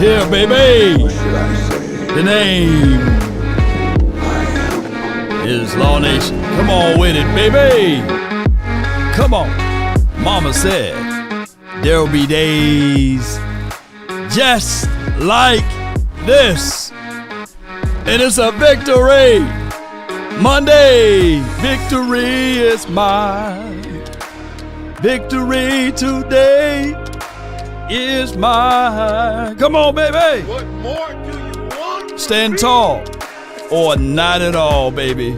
here, baby. The name is Law Nation. Come on with it, baby. Come on. Mama said there'll be days just like this. And it's a victory. Monday, victory is mine. Victory today is mine. Come on, baby. What more do you want? Stand tall or not at all, baby.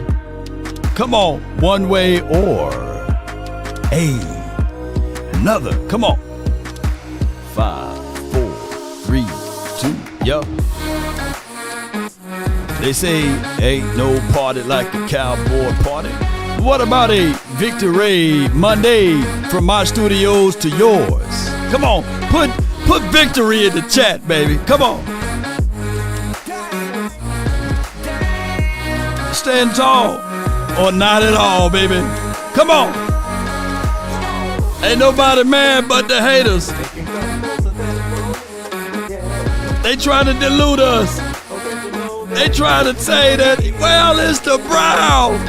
Come on, one way or another. Come on. 5, 4, 3, 2, yup. They say ain't no party like a cowboy party. What about a victory Monday from my studios to yours? Come on, put victory in the chat, baby. Come on. Stand tall or not at all, baby. Come on. Ain't nobody mad but the haters. They trying to delude us. They try to say that, well, it's the Browns.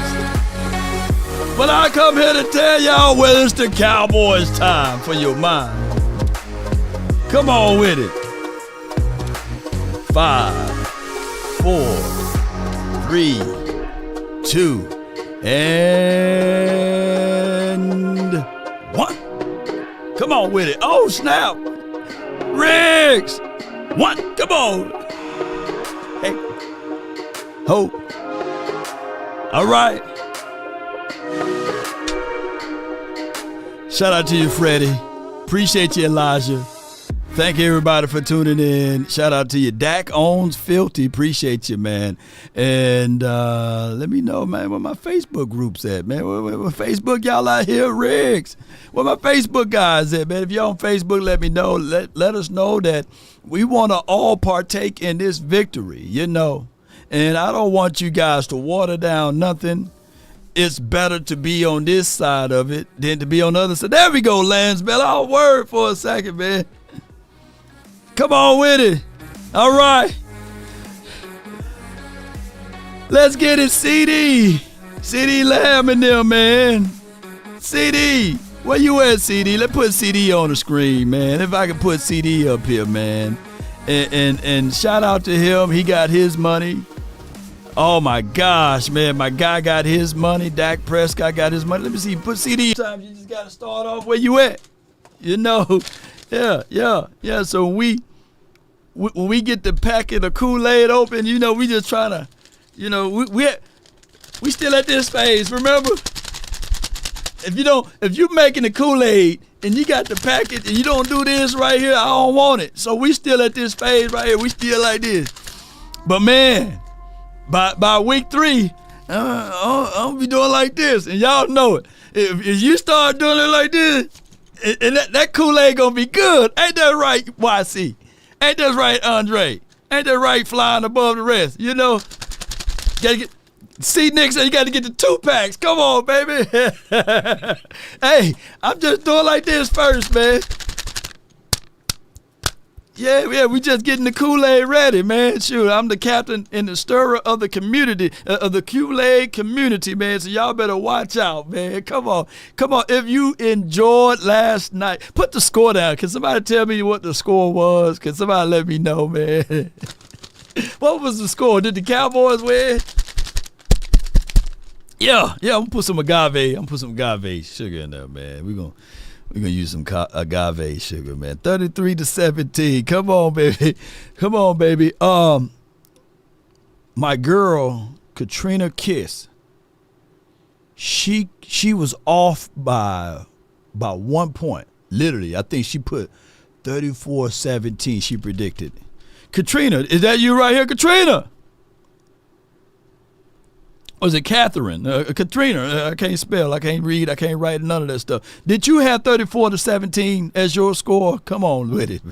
But I come here to tell y'all, well, it's the Cowboys time for your mind. Come on with it. 5, 4, 3, 2, and 1. Come on with it. Oh, snap. Riggs. 1. Come on. Hey. Hope. All right. Shout out to you, Freddie. Appreciate you, Elijah. Thank you, everybody, for tuning in. Shout out to you. Dak owns Filthy. Appreciate you, man. And let me know, man, where my Facebook group's at, man. Where Facebook, y'all out here, Riggs? Where my Facebook guys at, man? If you're on Facebook, let me know. Let us know that we want to all partake in this victory, you know. And I don't want you guys to water down nothing. It's better to be on this side of it than to be on the other side. There we go, Lansbell. I'll word for a second, man. Come on with it. All right. Let's get it, CeeDee. CeeDee Lamb in there, man. CeeDee. Where you at, CeeDee? Let's put CeeDee on the screen, man. If I can put CeeDee up here, man. And shout out to him. He got his money. Oh, my gosh, man. My guy got his money. Dak Prescott got his money. Let me see. Put CeeDee. Sometimes you just got to start off where you at. You know. Yeah. So when we get the packet of Kool-Aid open, you know, we just trying to, you know, we still at this phase, remember? If you making the Kool-Aid and you got the packet and you don't do this right here, I don't want it. So we still at this phase right here. We still like this. But man, by week 3, I'll be doing like this, and y'all know it. If you start doing it like this, and that Kool-Aid gonna be good. Ain't that right, YC? Ain't that right, Andre? Ain't that right, flying above the rest? You know, gotta get. See, Nick said you got to get the 2-packs. Come on, baby. Hey, I'm just doing like this first, man. Yeah, we just getting the Kool-Aid ready, man. Shoot, I'm the captain and the stirrer of the community, of the Kool-Aid community, man. So y'all better watch out, man. Come on. If you enjoyed last night, put the score down. Can somebody tell me what the score was? Can somebody let me know, man? What was the score? Did the Cowboys win? Yeah, I'm gonna put some agave. I'm gonna put some agave sugar in there, man. We're gonna use some agave sugar, man. 33-17. Come on, baby. My girl Katrina Kiss. She was off by 1 point. Literally, I think she put 34-17. She predicted. Katrina, is that you right here, Katrina? Or is it Catherine? Katrina, I can't spell, I can't read, I can't write, none of that stuff. Did you have 34-17 as your score? Come on with it.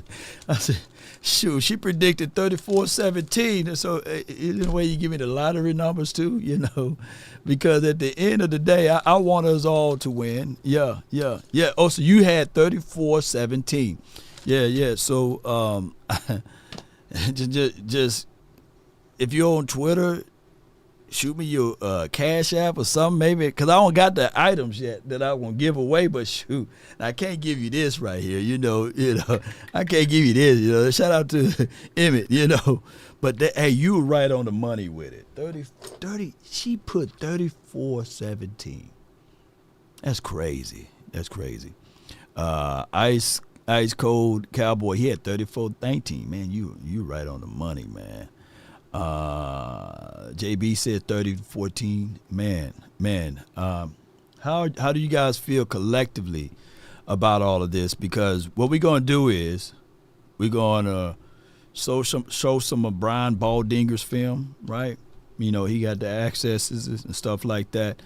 I said, shoot, she predicted 34-17. So in a way you give me the lottery numbers too, you know, because at the end of the day, I want us all to win. Yeah. Oh, so you had 34-17. Yeah. So just if you're on Twitter, shoot me your Cash App or something, maybe, because I don't got the items yet that I want to give away. But shoot, I can't give you this right here. I can't give you this. Shout out to Emmett. But hey, you were right on the money with it. 30. She put 34-17. That's crazy. Ice Cold Cowboy, he had 34-19. Man, you right on the money, man. JB said 30-14. Man. How do you guys feel collectively about all of this? Because what we're gonna do is we're gonna show some of Brian Baldinger's film, right? He got the accesses and stuff like that.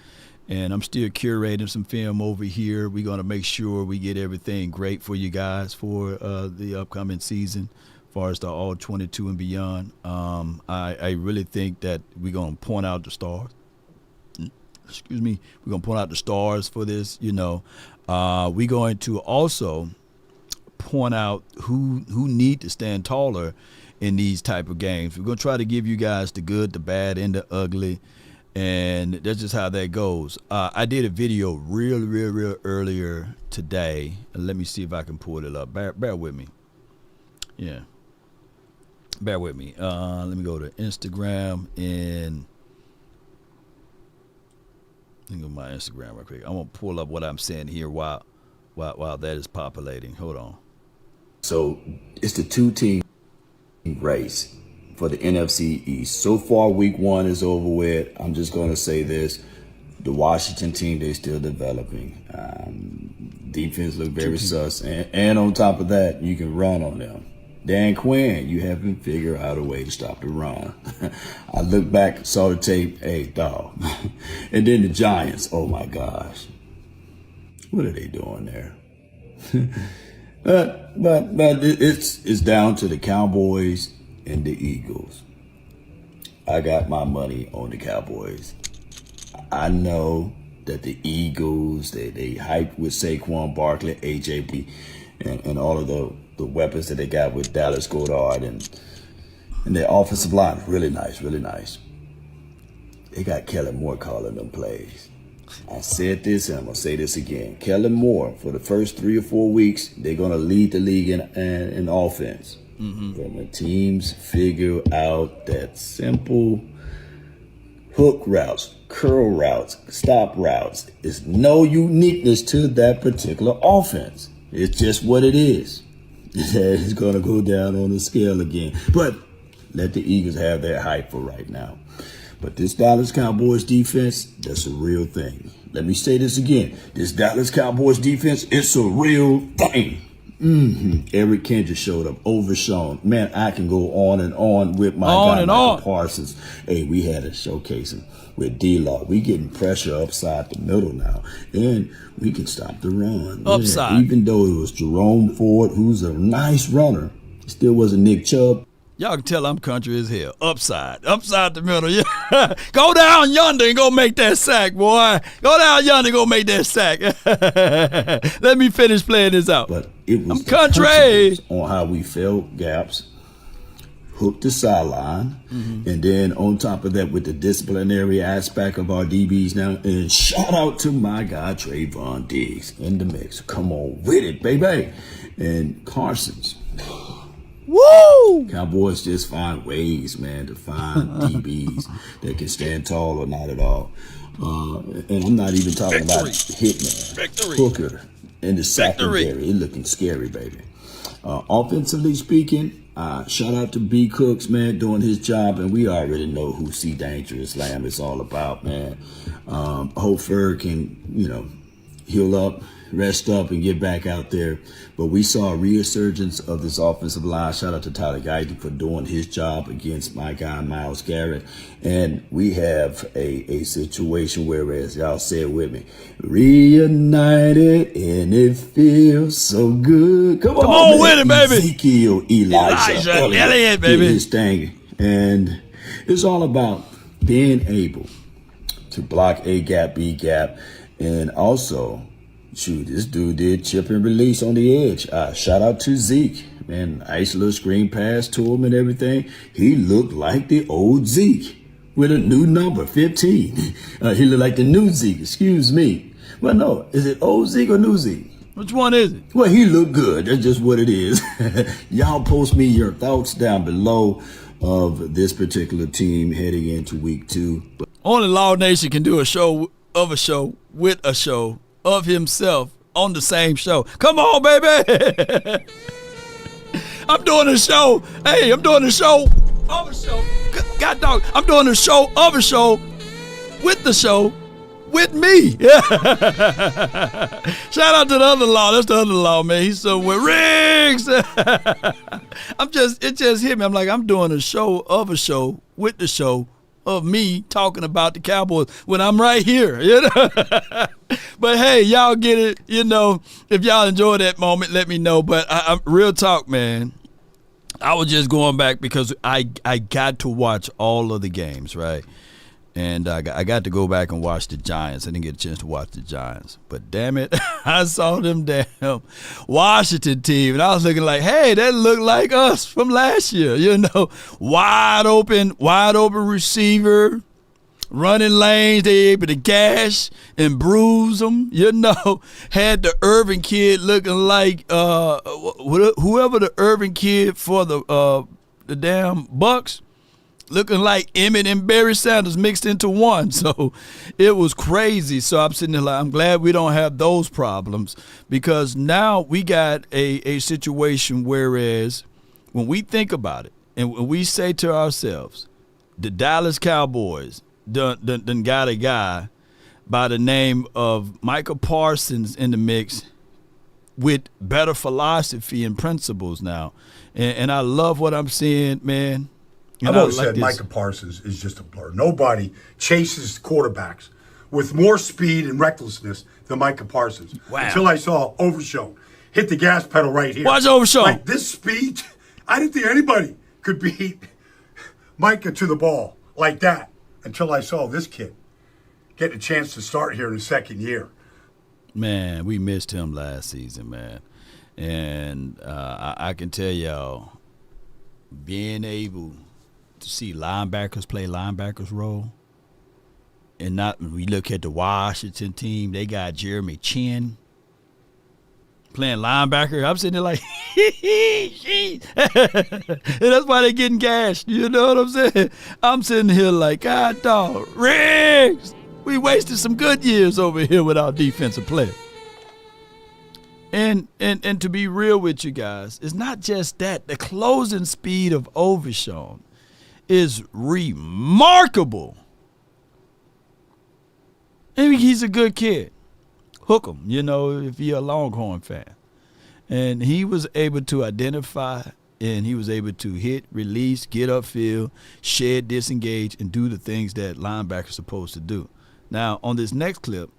And I'm still curating some film over here. We're going to make sure we get everything great for you guys for the upcoming season as far as the all 22 and beyond. I really think that we're going to point out the stars. Excuse me. We're going to point out the stars for this, We're going to also point out who need to stand taller in these type of games. We're going to try to give you guys the good, the bad, and the ugly. And that's just how that goes. I did a video real earlier today. Let me see if I can pull it up. Bear with me. Yeah. Bear with me. Let me go to Instagram and let me go to my Instagram real quick. I'm gonna pull up what I'm saying here while that is populating. Hold on. So it's the 2-team race for the NFC East. So far, week 1 is over with. I'm just going to say this. The Washington team, they're still developing. Defense look very sus. And on top of that, you can run on them. Dan Quinn, you haven't figured out a way to stop the run. I look back, saw the tape, hey, dog. And then the Giants, oh my gosh. What are they doing there? But it's down to the Cowboys and the Eagles. I got my money on the Cowboys. I know that the Eagles, they hyped with Saquon Barkley, AJB, and all of the weapons that they got with Dallas Goedert and their offensive line. Really nice. They got Kellen Moore calling them plays. I said this and I'm going to say this again. Kellen Moore, for the first 3 or 4 weeks, they're going to lead the league in offense. Mm-hmm. But when teams figure out that simple hook routes, curl routes, stop routes, there's no uniqueness to that particular offense. It's just what it is. It's going to go down on the scale again. But let the Eagles have their hype for right now. But this Dallas Cowboys defense, that's a real thing. Let me say this again. This Dallas Cowboys defense, it's a real thing. Eric Kendrick showed up, overshown. Man, I can go on and on with my guy, Micah Parsons. Hey, we had a showcasing with D-Law. We getting pressure upside the middle now. And we can stop the run. Upside. Yeah, even though it was Jerome Ford, who's a nice runner, it still wasn't Nick Chubb. Y'all can tell I'm country as hell. Upside the middle. Yeah. Go down yonder and go make that sack, boy. Go down yonder and go make that sack. Let me finish playing this out. But it was I'm country on how we filled gaps, hooked the sideline, and then on top of that with the disciplinary aspect of our DBs now. And shout out to my guy Trevon Diggs in the mix. Come on with it, baby. And Parsons. Woo! Cowboys just find ways, man, to find DBs that can stand tall or not at all. And I'm not even talking about Hitman, Hooker, and the secondary. It looking scary, baby. Offensively speaking, shout out to B. Cooks, man, doing his job. And we already know who C. Dangerous Lamb is all about, man. Hope Ferg can, heal up, rest up, and get back out there. But we saw a resurgence of this offensive line. Shout out to Tyler Guyton for doing his job against my guy, Myles Garrett. And we have a situation where, as y'all say it with me, reunited, and it feels so good. Come on with it, baby. Ezekiel, Elijah Elliott, baby. Did his thing. And it's all about being able to block A gap, B gap, and also shoot, this dude did chip and release on the edge. Shout out to Zeke. Man, nice little screen pass to him and everything. He looked like the old Zeke with a new number, 15. He looked like the new Zeke, excuse me. Well, no, is it old Zeke or new Zeke? Which one is it? Well, he looked good. That's just what it is. Y'all post me your thoughts down below of this particular team heading into week 2. Only Law Nation can do a show of a show with a show of himself on the same show. Come on, baby. I'm doing a show. Hey, I'm doing a show of a show. God dog, I'm doing a show of a show with the show with me. Yeah. Shout out to the other Law. That's the other Law, man. He's somewhere. Riggs. It just hit me. I'm like, I'm doing a show of a show with the show of me talking about the Cowboys when I'm right here, you know. But hey, y'all get it, you know. If y'all enjoy that moment, let me know. But I real talk, man. I was just going back because I got to watch all of the games, right? And I got to go back and watch the Giants. I didn't get a chance to watch the Giants. But damn it, I saw them damn Washington team. And I was looking like, hey, that looked like us from last year. You know, wide open receiver, running lanes. They able to gash and bruise them. You know, had the Irvin kid looking like whoever the Irvin kid for the damn Bucks. Looking like Emmett and Barry Sanders mixed into one. So it was crazy. So I'm sitting there like, I'm glad we don't have those problems, because now we got a situation whereas when we think about it and when we say to ourselves, the Dallas Cowboys done got a guy by the name of Micah Parsons in the mix with better philosophy and principles now. And I love what I'm seeing, man. I've always said Micah Parsons is just a blur. Nobody chases quarterbacks with more speed and recklessness than Micah Parsons. Wow. Until I saw Overshown hit the gas pedal right here. Watch Overshown. Like this speed, I didn't think anybody could beat Micah to the ball like that until I saw this kid getting a chance to start here in his second year. Man, we missed him last season, man. And I can tell y'all, being able to see linebackers play linebackers role, and not we look at the Washington team, they got Jeremy Chin playing linebacker. I'm sitting there like, and that's why they're getting gashed. You know what I'm saying? I'm sitting here like, God dog, Riggs, we wasted some good years over here with our defensive play. And to be real with you guys, it's not just that. The closing speed of Overshown is remarkable. I mean, he's a good kid. Hook him, you know, if you're a Longhorn fan. And he was able to identify, and he was able to hit, release, get upfield, shed, disengage, and do the things that linebackers are supposed to do. Now, on this next clip,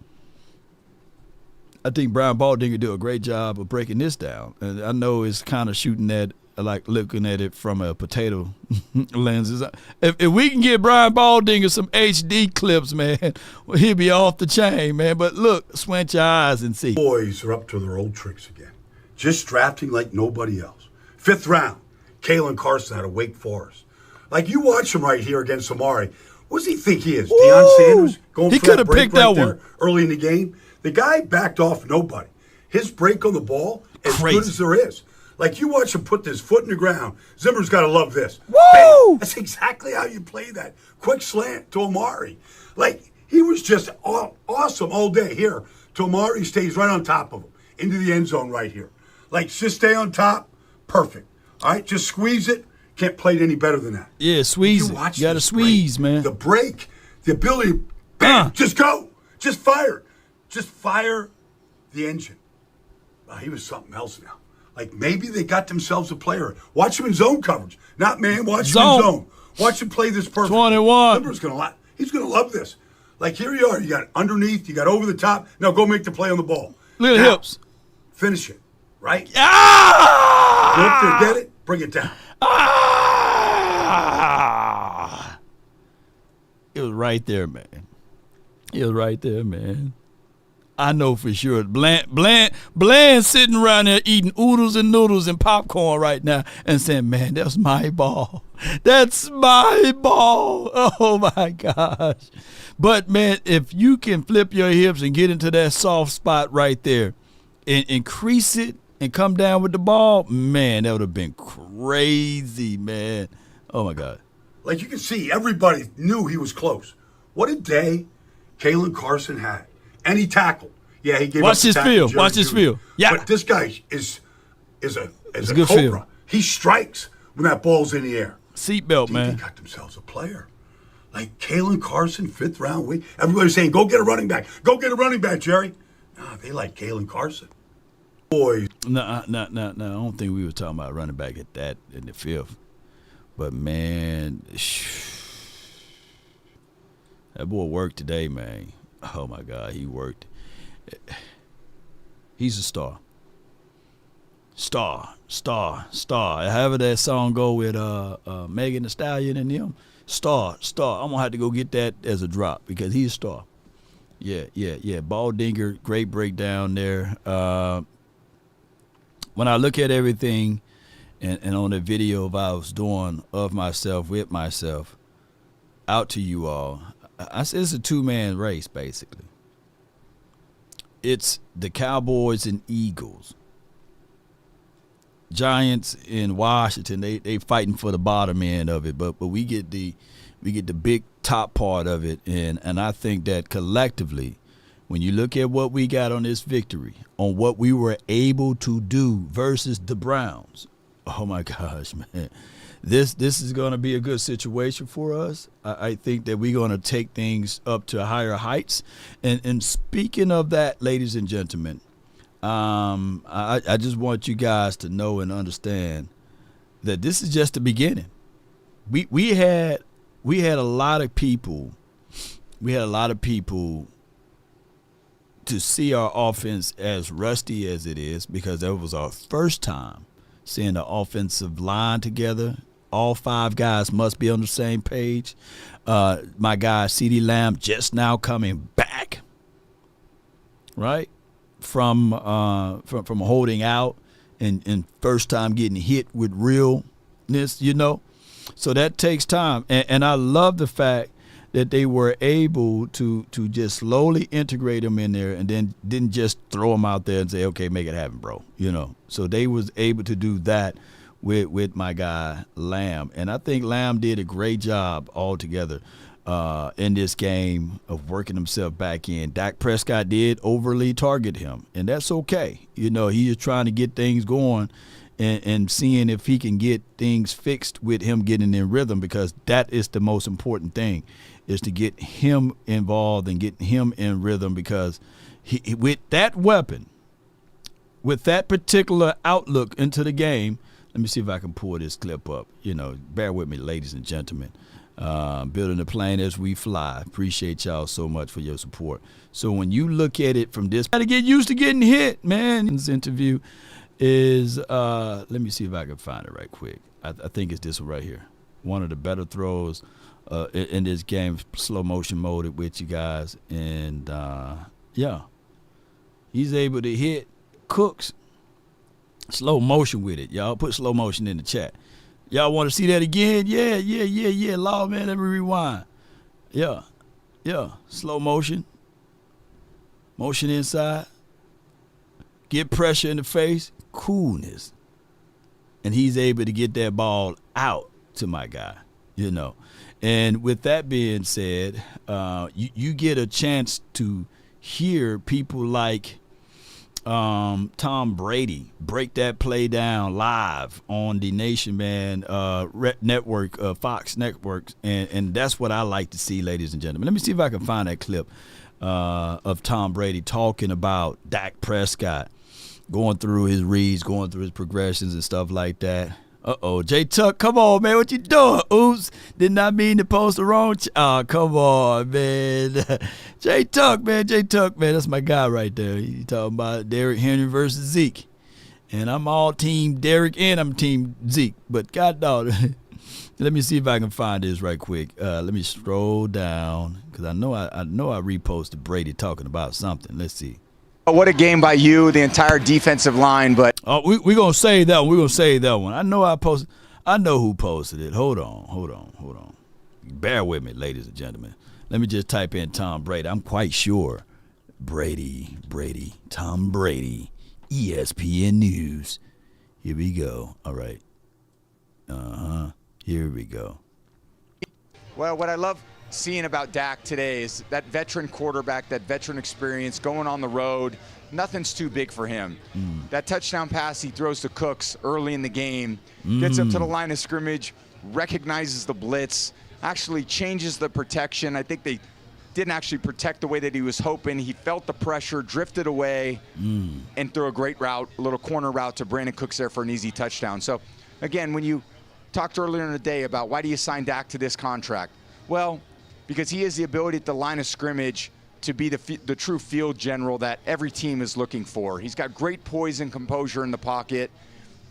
I think Brian Baldinger did a great job of breaking this down. And I know it's kind of shooting at, like looking at it from a potato lenses. If we can get Brian Baldinger some HD clips, man, well, he'll be off the chain, man. But look, squint your eyes and see. Boys are up to their old tricks again. Just drafting like nobody else. 5th round, Kalen Carson out of Wake Forest. Like, you watch him right here against Amari. What does he think he is? Deion Sanders going he for that break picked right that there one early in the game? The guy backed off nobody. His break on the ball, as Crazy. good as there is. Like, you watch him put his foot in the ground. Zimmer's got to love this. Woo! Bam. That's exactly how you play that. Quick slant to Amari. Like, he was just awesome all day. Here, to Amari stays right on top of him. Into the end zone right here. Like, just stay on top. Perfect. All right, just squeeze it. Can't play it any better than that. Yeah, squeeze it. You got to squeeze, man. The break, the ability, bam, just go. Just fire. Just fire the engine. Wow, he was something else now. Like, maybe they got themselves a player. Watch him in zone coverage. Not man, watch him in zone. Watch him play this perfect. 21. He's going to love this. Like, here you are. You got underneath. You got over the top. Now go make the play on the ball. Look at the hips. Finish it. Right? Ah! Go up there, get it, bring it down. Ah! It was right there, man. It was right there, man. I know for sure. Bland sitting around there eating oodles and noodles and popcorn right now and saying, man, that's my ball. That's my ball. Oh, my gosh. But, man, if you can flip your hips and get into that soft spot right there and increase it and come down with the ball, man, that would have been crazy, man. Oh, my God. Like, you can see, everybody knew he was close. What a day Kalen Carson had. And he tackled. Yeah, he gave Watch his feel. Watch his feel. Yeah. But this guy is a good cobra. feel. He strikes when that ball's in the air. Seatbelt, man. They got themselves a player. Like Kalen Carson, 5th round. Everybody's saying, go get a running back. Go get a running back, Jerry. Nah, they like Kalen Carson. Boys. No. I don't think we were talking about running back at that in the 5th. But, man, that boy worked today, man. Oh, my God, he worked. He's a star. Star. However that song go with Megan Thee Stallion and them. Star. I'm going to have to go get that as a drop because he's a star. Yeah. Ball dinger, great breakdown there. When I look at everything and on the video of I was doing of myself, with myself, out to you all, I said it's a two-man race, basically. It's the Cowboys and Eagles. Giants in Washington, they fighting for the bottom end of it, but we get the big top part of it, and I think that collectively, when you look at what we got on this victory, on what we were able to do versus the Browns, oh my gosh, man. This is going to be a good situation for us. I think that we're going to take things up to higher heights. And speaking of that, ladies and gentlemen, I just want you guys to know and understand that this is just the beginning. We had a lot of people. We had a lot of people to see our offense as rusty as it is because that was our first time seeing the offensive line together. All 5 guys must be on the same page. My guy CeeDee Lamb just now coming back, right, from holding out and first time getting hit with realness, you know. So that takes time, and I love the fact that they were able to just slowly integrate them in there and then didn't just throw them out there and say, okay, make it happen, bro, you know. So they was able to do that with my guy Lamb. And I think Lamb did a great job altogether in this game of working himself back in. Dak Prescott did overly target him, and that's okay. You know, he is trying to get things going and seeing if he can get things fixed with him getting in rhythm, because that is the most important thing, is to get him involved and get him in rhythm, because he with that weapon, with that particular outlook into the game. Let me see if I can pull this clip up. You know, bear with me, ladies and gentlemen. Building the plane as we fly. Appreciate y'all so much for your support. So when you look at it from this, got to get used to getting hit, man. This interview is, let me see if I can find it right quick. I think it's this one right here. One of the better throws in this game, slow motion mode with you guys. And, yeah, he's able to hit Cooks. Slow motion with it, y'all. Put slow motion in the chat. Y'all want to see that again? Yeah. Law, man, let me rewind. Yeah. Slow motion. Motion inside. Get pressure in the face. Coolness. And he's able to get that ball out to my guy, you know. And with that being said, you get a chance to hear people like Tom Brady break that play down live on the Nation Man network, Fox Networks, and that's what I like to see, ladies and gentlemen. Let me see if I can find that clip of Tom Brady talking about Dak Prescott, going through his reads, going through his progressions and stuff like that. J Tuck, come on, man, what you doing? Oops, did not mean to post the wrong. Come on, man. J Tuck, man, that's my guy right there. He talking about Derrick Henry versus Zeke, and I'm all team Derrick and I'm team Zeke. But God dog, let me see if I can find this right quick. Let me scroll down because I know I reposted Brady talking about something. Let's see. What a game by you, the entire defensive line. But we're going to save that one. We're going to save that one. I know who posted it. Hold on. Bear with me, ladies and gentlemen. Let me just type in Tom Brady. I'm quite sure. Brady, Tom Brady, ESPN News. Here we go. All right. Here we go. Well, what I love seeing about Dak today is that veteran quarterback, that veteran experience, going on the road. Nothing's too big for him. That touchdown pass he throws to Cooks early in the game, gets up to the line of scrimmage, recognizes the blitz, actually changes the protection. I think they didn't actually protect the way that he was hoping. He felt the pressure, drifted away, and threw a great route, a little corner route to Brandon Cooks there for an easy touchdown. So, again, when you talked earlier in the day about why do you sign Dak to this contract? Well, because he has the ability at the line of scrimmage to be the true field general that every team is looking for. He's got great poise and composure in the pocket,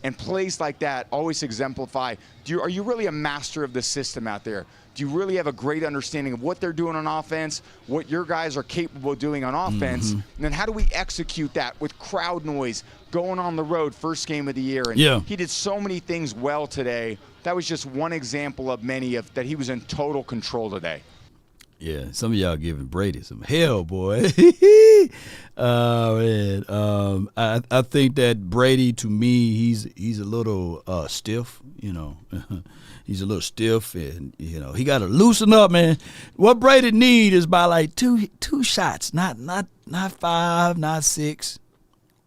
and plays like that always exemplify, are you really a master of the system out there? Do you really have a great understanding of what they're doing on offense, what your guys are capable of doing on offense, and then how do we execute that with crowd noise, going on the road, first game of the year? And he did so many things well today. That was just one example of many of that he was in total control today. Yeah, some of y'all giving Brady some hell, boy. Man. I think that Brady, to me, he's a little stiff, you know. He's a little stiff, and, you know, he got to loosen up, man. What Brady need is by like two shots, not 5, not 6,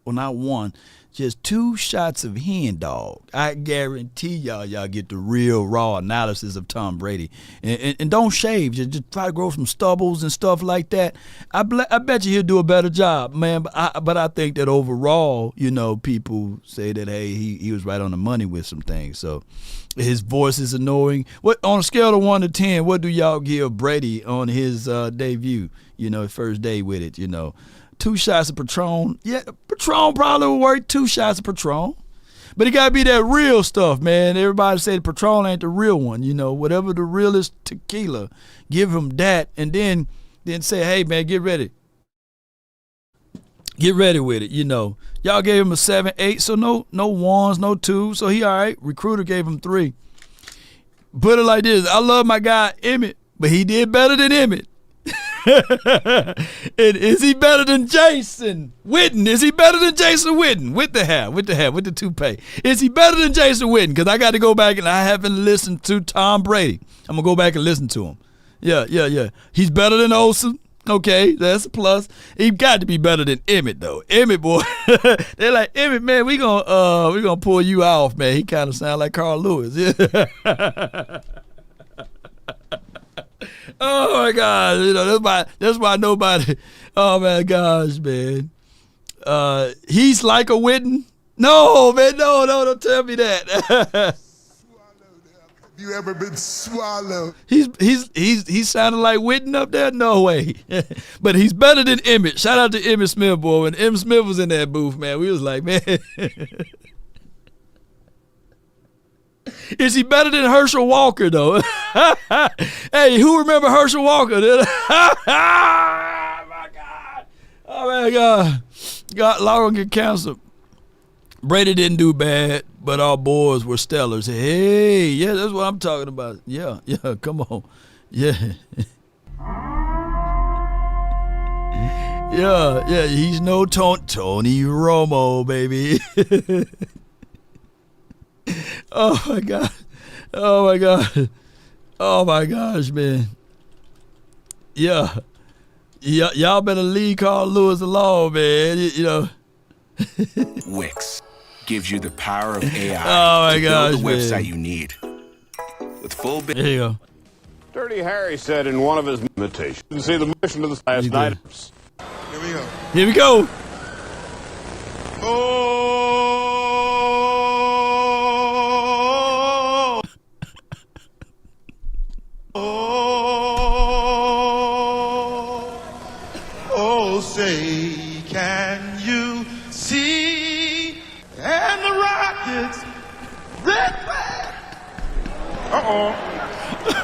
or not 1. Just 2 shots of hen dog. I guarantee y'all get the real raw analysis of Tom Brady. And don't shave. Just try to grow some stubbles and stuff like that. I bet you he'll do a better job, man. But I think that overall, you know, people say that, hey, he was right on the money with some things. So his voice is annoying. What on a scale of 1 to 10, what do y'all give Brady on his debut? You know, his first day with it, you know. 2 shots of Patron. Yeah, Patron probably would work. 2 shots of Patron. But it got to be that real stuff, man. Everybody say the Patron ain't the real one. You know, whatever the realest tequila, give him that. And then say, hey, man, get ready. Get ready with it, you know. Y'all gave him a 7, 8, so no 1s, no 2s. So he all right. Recruiter gave him 3. Put it like this. I love my guy Emmett, but he did better than Emmett. And is he better than Jason Witten? Is he better than Jason Witten? With the hair, with the toupee. Is he better than Jason Witten? Because I got to go back and I haven't listened to Tom Brady. I'm going to go back and listen to him. Yeah. He's better than Olsen. Okay, that's a plus. He got to be better than Emmett, though. Emmett, boy. They're like, Emmett, man, we gonna pull you off, man. He kind of sound like Carl Lewis. Yeah. Oh my God! You know that's why nobody. Oh my gosh, man. He's like a Witten. No, man, no, don't tell me that. Have you ever been swallowed? He's sounding like Witten up there. No way. But he's better than Emmett. Shout out to Emmett Smith, boy. When Emmett Smith was in that booth, man, we was like, man. Is he better than Herschel Walker, though? Hey, who remember Herschel Walker? Oh, my God. Oh, my God. Law will get canceled. Brady didn't do bad, but our boys were stellars. Hey, yeah, that's what I'm talking about. Yeah, come on. Yeah. Yeah, he's no Tony Romo, baby. Oh my God. Oh my gosh, man. Yeah. Y'all better leave Carl Lewis alone, man. You know. Wix gives you the power of AI to build the man. website you need. With full There you go. Dirty Harry said in one of his meditations, you see the mission of the last night. Here we go. Say, can you see? And the Rockets, red flag.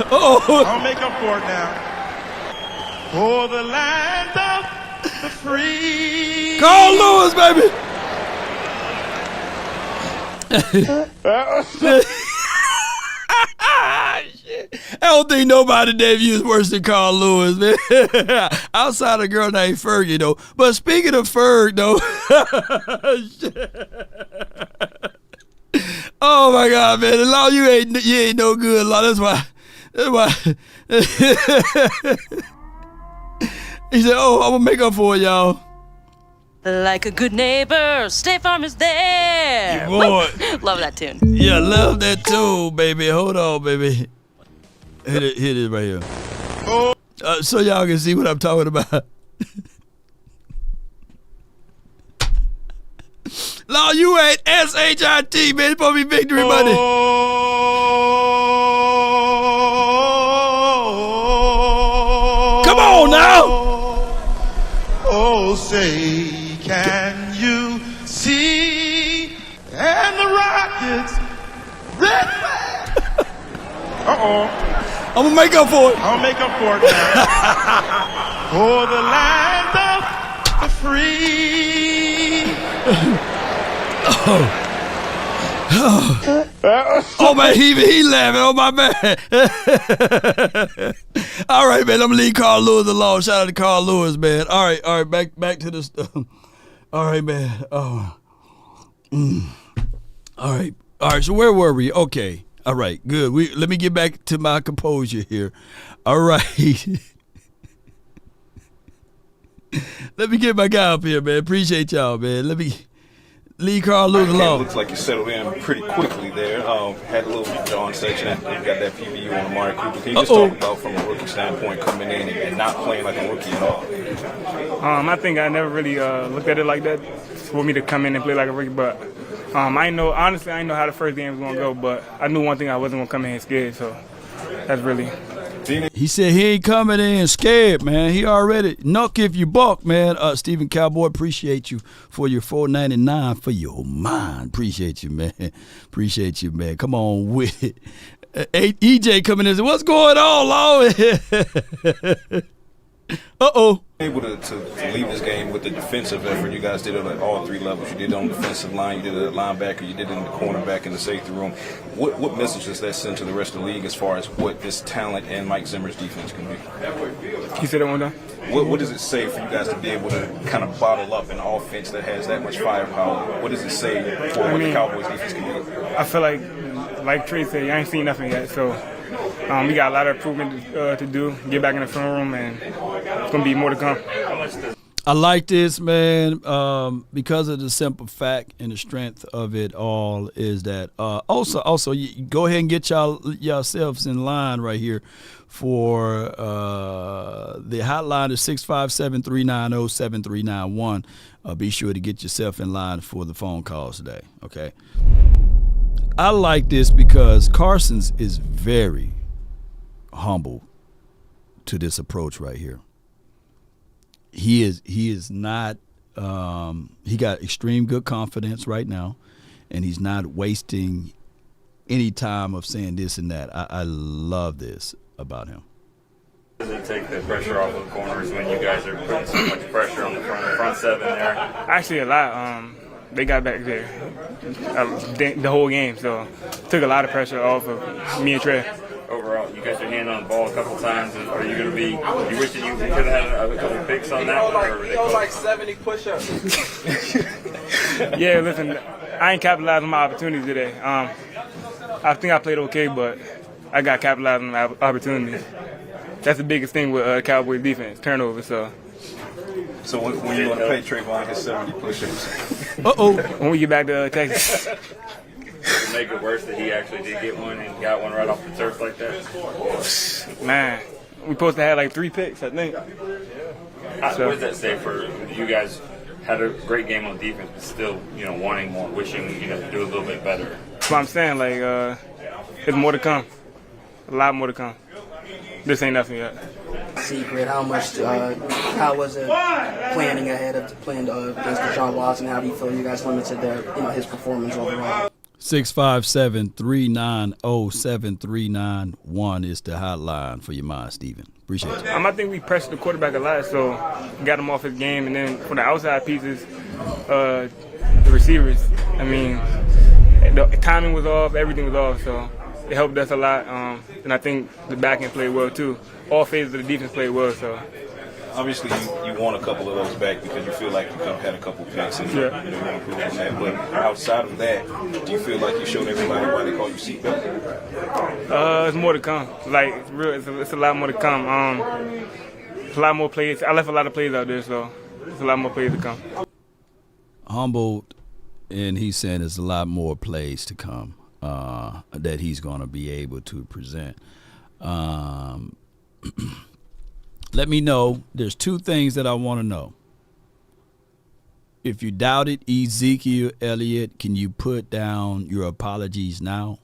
I'll make up for it now. For the land of Carl Lewis, baby. I don't think nobody debuts worse than Carl Lewis, man. Outside a girl named Fergie, though. But speaking of Ferg, though. Oh my God, man! Law, you ain't no good, Law. That's why. He said, "Oh, I'm gonna make up for it, y'all." Like a good neighbor, State Farm is there. Boy. Love that tune. Yeah, love that tune, baby. Hold on, baby. Hit it right here. So y'all can see what I'm talking about. Law, you ain't S-H-I-T, man. It's supposed to be victory money. Come on now. Oh, say, can you see? And the Rockets, red flag. Uh-oh. I'm going to make up for it. I'll make up for it now. For the land of the free. Oh, man, he laughing. Oh, my man. All right, man, I'm going to leave Carl Lewis alone. Shout out to Carl Lewis, man. All right, back to the stuff. All right, man. All right, so where were we? Okay, all right, good. Let me get back to my composure here. All right. Let me get my guy up here, man. Appreciate y'all, man. Let me leave Carl Lewis alone. Looks like you settled in pretty quickly there. Had a little John section. You got that PBU on Amari Cooper. Can you just talk about from a rookie standpoint coming in and not playing like a rookie at all? I think I never really looked at it like that for me to come in and play like a rookie. But I know how the first game was going to go. But I knew one thing, I wasn't going to come in here scared. So that's really. He said he ain't coming in scared, man. He already knuck if you buck, man. Stephen Cowboy, appreciate you for your $4.99 for your mind. Appreciate you, man. Appreciate you, man. Come on with it. EJ coming in and said, what's going on, Lord? Uh-oh. Able to leave this game with the defensive effort. You guys did it at all three levels. You did it on the defensive line, you did it at linebacker, you did it in the cornerback in the safety room. What message does that send to the rest of the league as far as what this talent and Mike Zimmer's defense can be? Can you say that one time? What does it say for you guys to be able to kind of bottle up an offense that has that much firepower? What does it say for what the Cowboys defense can do? I feel like Trey said, I ain't seen nothing yet, so we got a lot of improvement to do, get back in the film room, and it's going to be more to come. I like this, man, because of the simple fact and the strength of it all is that also you go ahead and get yourselves in line right here for the hotline is 657-390-7391. Be sure to get yourself in line for the phone calls today, okay? I like this because Parsons is very humble to this approach right here. He is not he got extreme good confidence right now, and he's not wasting any time of saying this and that. I love this about him. Does it take the pressure off of the corners when you guys are putting so much pressure on the front seven there? Actually, a lot. They got back there the whole game, so it took a lot of pressure off of me and Trey. Overall, you guys are handing on the ball a couple times. Are you going to be? You wish that you could have had a couple picks on that one, or were they close? Like 70 push-ups. Yeah, listen, I ain't capitalized on my opportunities today. I think I played okay, but I got capitalized on my opportunities. That's the biggest thing with Cowboys defense, turnovers. So when you want to pay Trevon his 70 push-ups? When we get back to Texas. Does it make it worse that he actually did get one and got one right off the turf like that? Man, we supposed to have like 3 picks, I think. What does that say for you guys? Had a great game on defense, but still, wanting more, wishing, to do a little bit better. That's what I'm saying. Like, there's more to come. A lot more to come. This ain't nothing yet. Secret, how was it planning ahead of playing against Deshaun Watson? How do you feel you guys limited his performance overall? 657-390-7391 is the hotline for your mind, Stephen. Appreciate it. I think we pressured the quarterback a lot, so got him off his game. And then for the outside pieces, the receivers, I mean, the timing was off, everything was off, so it helped us a lot. And I think the back end played well, too. All phases of the defense played well, so. Obviously, you want a couple of those back because you feel like you had a couple picks and you want to improve on that. But outside of that, do you feel like you showed everybody why they call you seatbelt? It's more to come. Like it's a lot more to come. It's a lot more plays. I left a lot of plays out there, so there's a lot more plays to come. Humbled, and he's saying there's a lot more plays to come that he's going to be able to present. Let me know. There's two things that I want to know. If you doubted Ezekiel Elliott, can you put down your apologies now?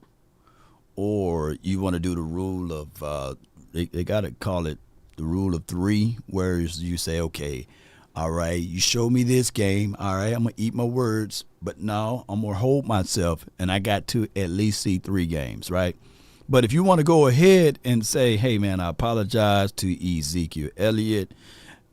Or you want to do the rule of, they got to call it the rule of three, where you say, okay, all right, you show me this game. All right, I'm going to eat my words. But no, I'm going to hold myself, and I got to at least see 3 games, right? But if you want to go ahead and say, hey, man, I apologize to Ezekiel Elliott.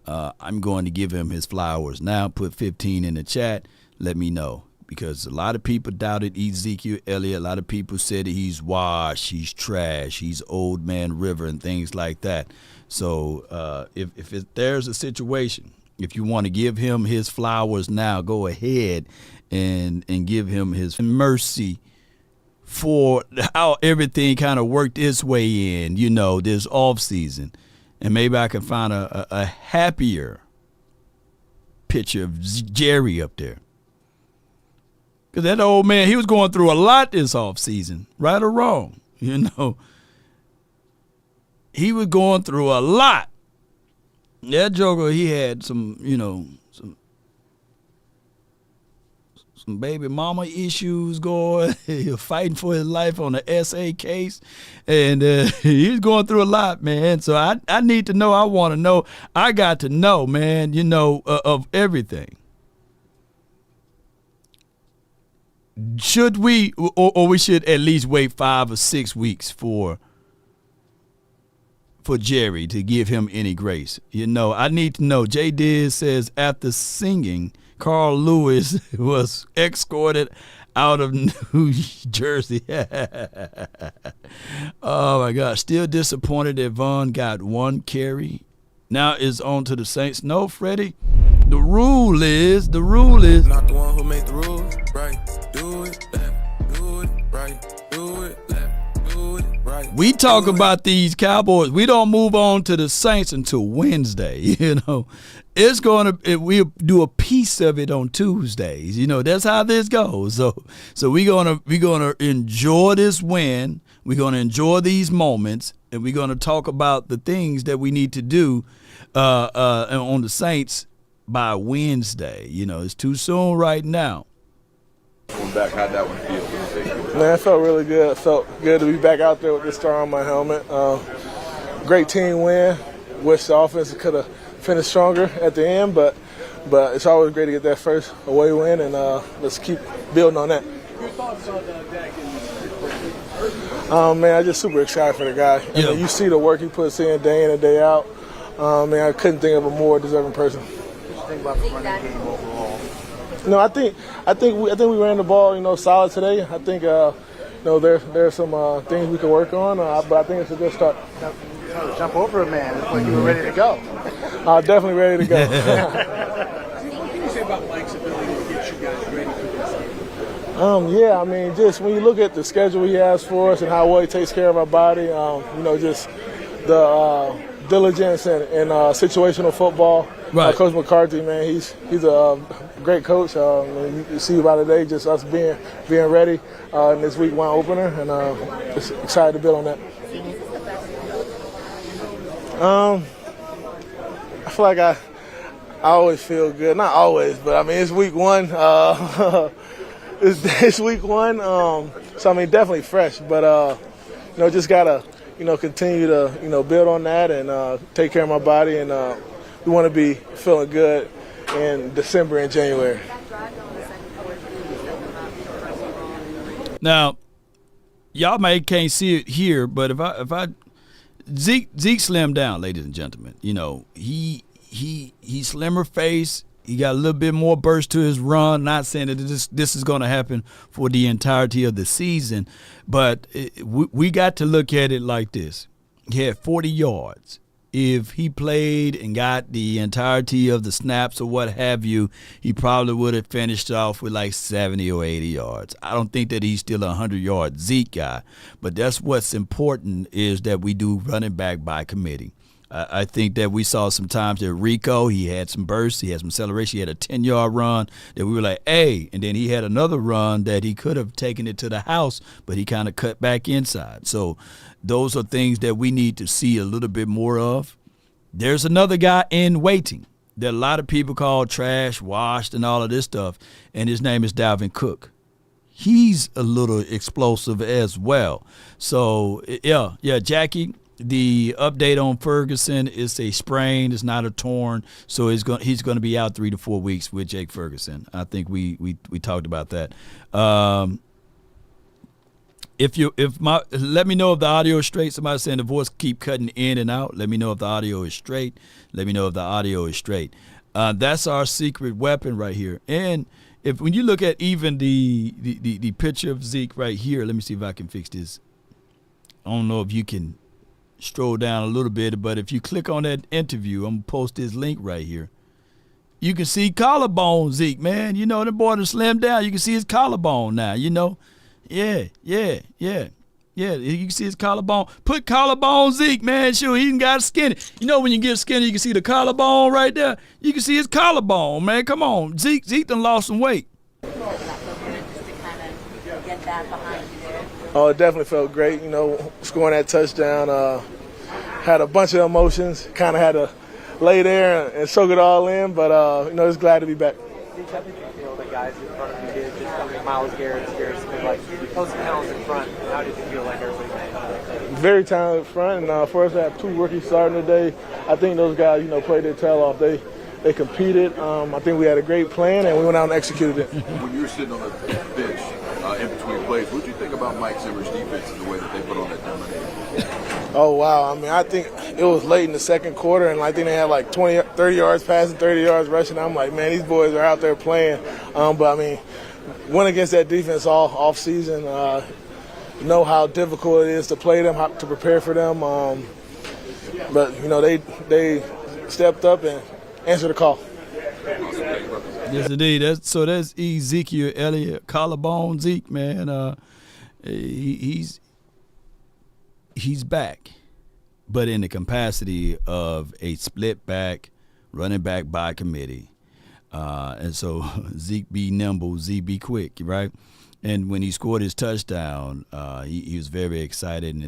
I'm going to give him his flowers now. Put 15 in the chat. Let me know. Because a lot of people doubted Ezekiel Elliott. A lot of people said he's washed, he's trash, he's old man river and things like that. So if there's a situation, if you want to give him his flowers now, go ahead and give him his mercy for how everything kind of worked its way in, this off season. And maybe I can find a happier picture of Jerry up there. Because that old man, he was going through a lot this off season, right or wrong. He was going through a lot. That joker, he had some baby mama issues going. He was fighting for his life on the SA case. And he's going through a lot, man. So I need to know. I want to know. I got to know, man, of everything. Should we, or we should at least wait 5 or 6 weeks for Jerry to give him any grace? I need to know. J. Diz says after singing, Carl Lewis was escorted out of New Jersey. Oh, my God. Still disappointed that Vaughn got 1 carry. Now it's on to the Saints. No, Freddie. The rule is. Not the one who made the rules. Right. Do it left. Do it right. Do it left. Do it right. We talk about these Cowboys. We don't move on to the Saints until Wednesday. It's we'll do a piece of it on Tuesdays. That's how this goes. So we're gonna enjoy this win. We're gonna enjoy these moments, and we're gonna talk about the things that we need to do on the Saints by Wednesday. It's too soon right now. Back, how'd that one feel? Man, it felt really good. It felt good to be back out there with this star on my helmet. Great team win. Wish the offense could have finished stronger at the end, but it's always great to get that first away win, and let's keep building on that. Your thoughts on Dak? Man, I'm just super excited for the guy. Yeah. You see the work he puts in and day out. Man, I couldn't think of a more deserving person. What do you think about the running game overall? No, I think we ran the ball, solid today. I think there's some things we can work on, but I think it's a good start. Jump over a man. It's like you were ready to go. Definitely ready to go. What can you say about Mike's ability to get you guys ready for this? Yeah, I mean, just when you look at the schedule he has for us and how well he takes care of our body, just the diligence and situational football. Right. Coach McCarthy, man, he's a great coach. You see by today, just us being ready in this week 1 opener, and just excited to build on that. I feel like I always feel good. Not always, but I mean it's week 1. It's week 1. So I mean definitely fresh, but just gotta continue to build on that and take care of my body, and we want to be feeling good in December and January. Now, y'all can't see it here, but if I Zeke slimmed down, ladies and gentlemen. You know, he slimmer face. He got a little bit more burst to his run. Not saying that this is going to happen for the entirety of the season, but we got to look at it like this. He had 40 yards. If he played and got the entirety of the snaps or what have you, he probably would have finished off with like 70 or 80 yards. I don't think that he's still a 100-yard Zeke guy, but that's what's important is that we do running back by committee. I think that we saw some times that Rico, he had some bursts, he had some acceleration, he had a 10-yard run that we were like, hey, and then he had another run that he could have taken it to the house, but he kind of cut back inside. So those are things that we need to see a little bit more of. There's another guy in waiting that a lot of people call trash, washed, and all of this stuff, and his name is Dalvin Cook. He's a little explosive as well. So, yeah, Jackie, the update on Ferguson is a sprain. It's not a torn. So he's going to be out 3 to 4 weeks with Jake Ferguson. I think we talked about that. Let me know if the audio is straight. Somebody saying the voice keep cutting in and out. Let me know if the audio is straight. That's our secret weapon right here. And when you look at even the picture of Zeke right here, let me see if I can fix this. I don't know if you can stroll down a little bit, but if you click on that interview, I'm going to post this link right here. You can see collarbone Zeke, man. You know, the boy that slimmed down. You can see his collarbone now, you know. Yeah. You can see his collarbone. Put collarbone Zeke, man. Sure, he got skinny. You know when you get skinny, you can see the collarbone right there. You can see his collarbone, man. Come on. Zeke done lost some weight. Oh, it definitely felt great. You know, scoring that touchdown, had a bunch of emotions. Kind of had to lay there and soak it all in, but, you know, just glad to be back. How did you feel the guys in front of you did? Just something Myles Garrett, like post talent in front. How did you feel like everybody made? Very talented front, and for us to have 2 rookies starting today, I think those guys, you know, played their tail off. They competed. I think we had a great plan, and we went out and executed it. When you were sitting on the bench in between plays, what did you think about Mike Zimmer's defense and the way that they put on that dominating? Oh, wow. I mean, I think it was late in the second quarter, and I think they had like 30 yards passing, 30 yards rushing. I'm like, man, these boys are out there playing. But, I mean, went against that defense all off-season. Know how difficult it is to play them, how to prepare for them. But, you know, they stepped up and answered the call. Yes, indeed. That's Ezekiel Elliott, collarbone Zeke, man. He's back, but in the capacity of a split back, running back by committee. And so Zeke be nimble, Zeke be quick, right? And when he scored his touchdown, he was very excited and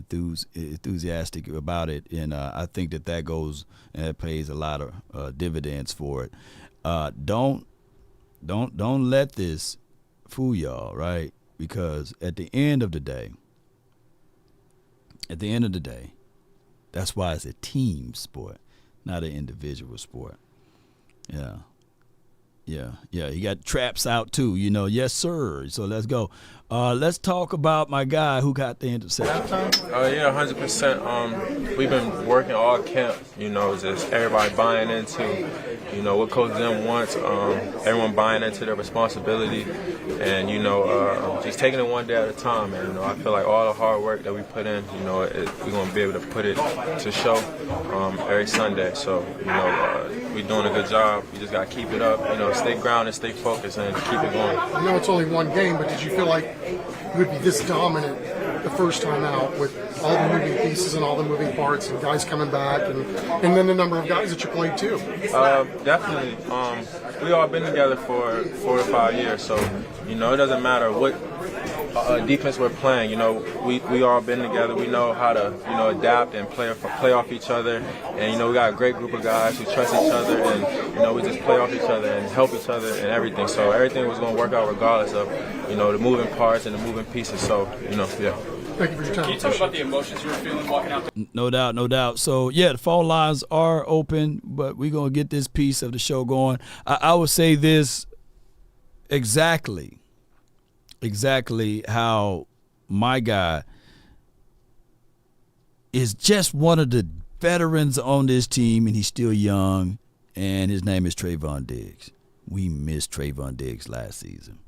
enthusiastic about it. And I think that goes and it pays a lot of dividends for it. Don't let this fool y'all, right? Because at the end of the day, that's why it's a team sport, not an individual sport. Yeah. He got traps out too, you know. Yes, sir. So let's go. Let's talk about my guy who got the interception. Yeah, 100%. We've been working all camp, you know, just everybody buying into, you know, what Coach Zim wants. Everyone buying into their responsibility, and you know, just taking it one day at a time. And you know, I feel like all the hard work that we put in, you know, we're gonna be able to put it to show every Sunday. So you know, we're doing a good job. We just gotta keep it up, you know, stay grounded, stay focused, and keep it going. I know it's only one game, but did you feel like you would be this dominant the first time out with all the moving pieces and all the moving parts and guys coming back and then the number of guys that you played too? Definitely. We all been together for 4 to 5 years, so you know it doesn't matter what defense we're playing. You know, we all been together. We know how to, you know, adapt and play off each other. And you know, we got a great group of guys who trust each other, and you know, we just play off each other and help each other and everything. So everything was going to work out regardless of, you know, the moving parts and the moving pieces. So you know, yeah. Thank you for your time. Can you talk about the emotions you were feeling walking out? No doubt. So, yeah, the phone lines are open, but we're going to get this piece of the show going. I would say this exactly how my guy is just one of the veterans on this team, and he's still young, and his name is Trevon Diggs. We missed Trevon Diggs last season.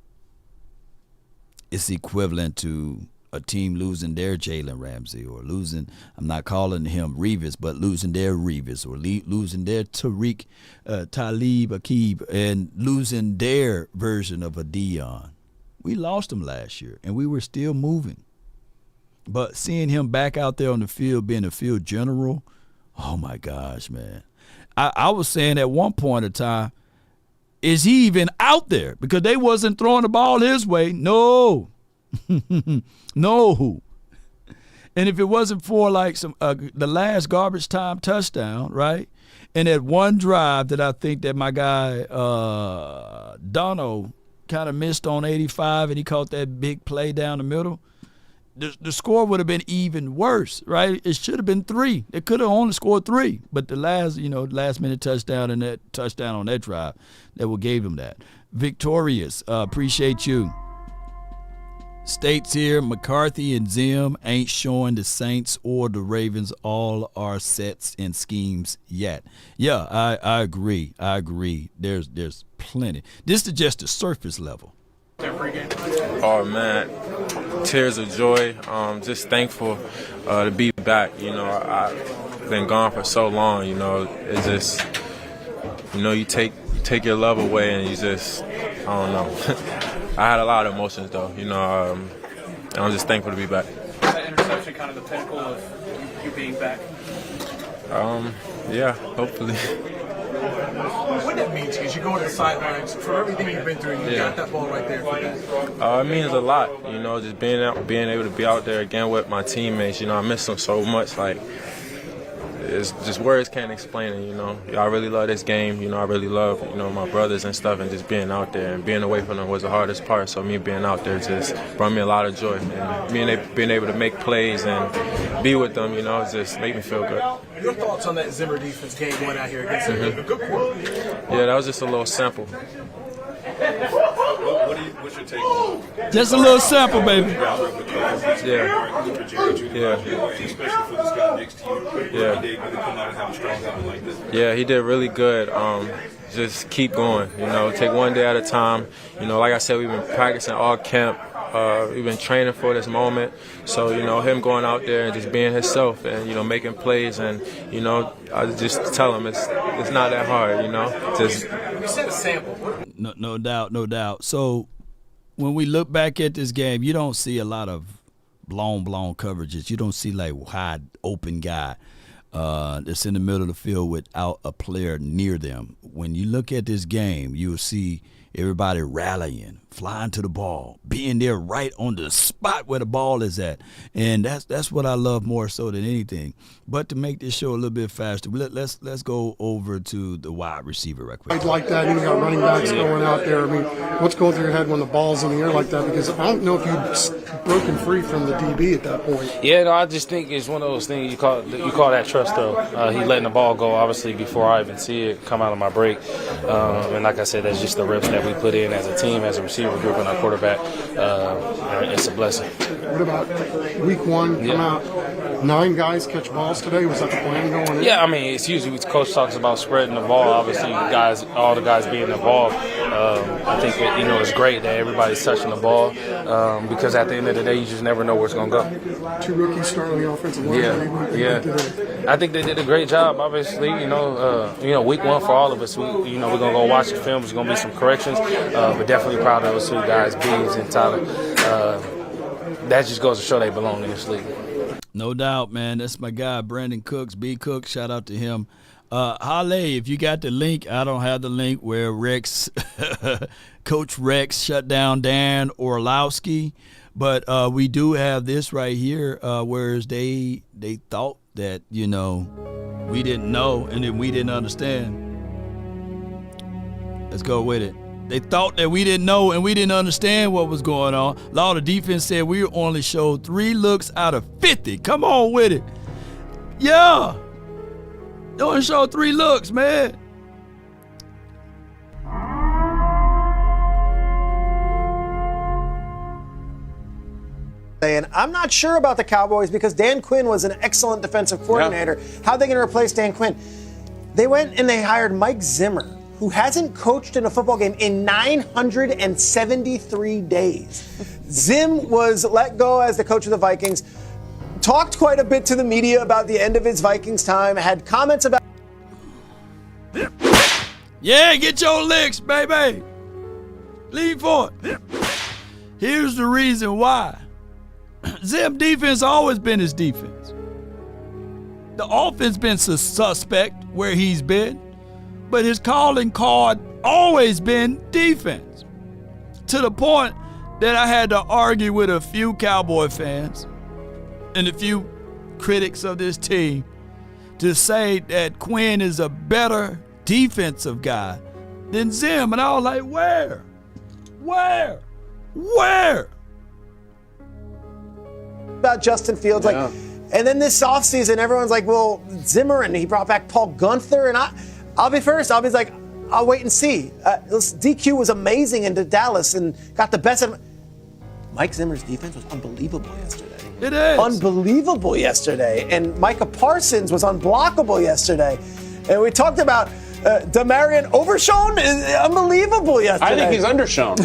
It's equivalent to a team losing their Jalen Ramsey, or losing, I'm not calling him Revis, but losing their Revis, or losing their Talib Akib, and losing their version of a Dion. We lost him last year, and we were still moving. But seeing him back out there on the field, being a field general, oh my gosh, man. I was saying at one point in time, is he even out there? Because they wasn't throwing the ball his way. No. No. And if it wasn't for like the last garbage time touchdown, right? And that one drive that I think that my guy Dono kind of missed on 85, and he caught that big play down the middle, the score would have been even worse, right? It should have been 3. They could have only scored 3, but the last minute touchdown and that touchdown on that drive, that what gave them that. Victorious, appreciate you. States here, McCarthy and Zim ain't showing the Saints or the Ravens all our sets and schemes yet. Yeah, I agree. There's plenty. This is just the surface level. Oh man, tears of joy. Just thankful to be back. I've been gone for so long. It's just, you take your love away, and you just, I don't know. I had a lot of emotions though. I'm just thankful to be back. Is that interception kind of the pinnacle of you being back? Yeah, hopefully. What that means is you go to the sidelines for everything you've been through. You got that ball right there for that. It means a lot, just being able to be out there again with my teammates. I miss them so much. Like, it's just words can't explain it. I really love this game. I really love my brothers and stuff, and just being out there and being away from them was the hardest part. So me being out there just brought me a lot of joy, and being able to make plays and be with them, just make me feel good. Your thoughts on that Zimmer defense game going out here against a good quarter? Yeah, that was just a little sample. What's your take on just a little sample, baby? Yeah. Especially for this guy next to you. Yeah. They really come out and have a strong game like this. Yeah, he did really good. Just keep going, take one day at a time. Like I said, we've been practicing all camp. We've been training for this moment. So, him going out there and just being himself and, making plays, and, I just tell him it's not that hard, Just, you said a sample. No doubt. So when we look back at this game, you don't see a lot of blown coverages. You don't see like wide open guy that's in the middle of the field without a player near them. When you look at this game, you'll see everybody rallying, flying to the ball, being there right on the spot where the ball is at. And that's what I love more so than anything. But to make this show a little bit faster, let's go over to the wide receiver right quick. I'd like that. You got running backs going out there. I mean, what's going through your head when the ball's in the air like that? Because I don't know if you've broken free from the DB at that point. Yeah, no, I just think it's one of those things you call that trust, though. He letting the ball go, obviously, before I even see it come out of my break. And like I said, that's just the reps that we put in as a team, as a receiver group, and our quarterback. It's a blessing. What about week one? Come out, 9 guys catch balls today. Was that the plan going in? Yeah, I mean, it's usually coach talks about spreading the ball. Obviously, all the guys being involved. I think that, it's great that everybody's touching the ball because at the end of the day, you just never know where it's going to go. 2 rookies starting on the offensive line. Yeah. I think they did a great job. Obviously, week one for all of us. We're going to go watch the film. There's going to be some corrections, but definitely proud of those 2 guys, Biggs and Tyler. That just goes to show they belong in this league. No doubt, man. That's my guy, Brandon Cooks, B. Cooks. Shout out to him. Halle, if you got the link, I don't have the link where Rex, Coach Rex shut down Dan Orlowski, but we do have this right here, whereas they thought that, we didn't know and then we didn't understand. Let's go with it. They thought that we didn't know and we didn't understand what was going on. Law, the defense said we only showed 3 looks out of 50. Come on with it. Yeah. They only showed 3 looks, man. And I'm not sure about the Cowboys because Dan Quinn was an excellent defensive coordinator. How are they going to replace Dan Quinn? They went and they hired Mike Zimmer, who hasn't coached in a football game in 973 days. Zim was let go as the coach of the Vikings, talked quite a bit to the media about the end of his Vikings time, had comments about... Yeah, get your licks, baby. Lean for it. Here's the reason why. Zim defense always been his defense. The offense been suspect where he's been, but his calling card always been defense. To the point that I had to argue with a few Cowboy fans and a few critics of this team to say that Quinn is a better defensive guy than Zim. And I was like, where? About Justin Fields, and then this offseason, everyone's like, well, Zimmer, and he brought back Paul Gunther, and I'll be first. I'll be like, I'll wait and see. DQ was amazing into Dallas and got the best of Mike Zimmer's defense was unbelievable yesterday. It is. Unbelievable yesterday. And Micah Parsons was unblockable yesterday. And we talked about Demarion Overshown is unbelievable yesterday. I think he's undershown.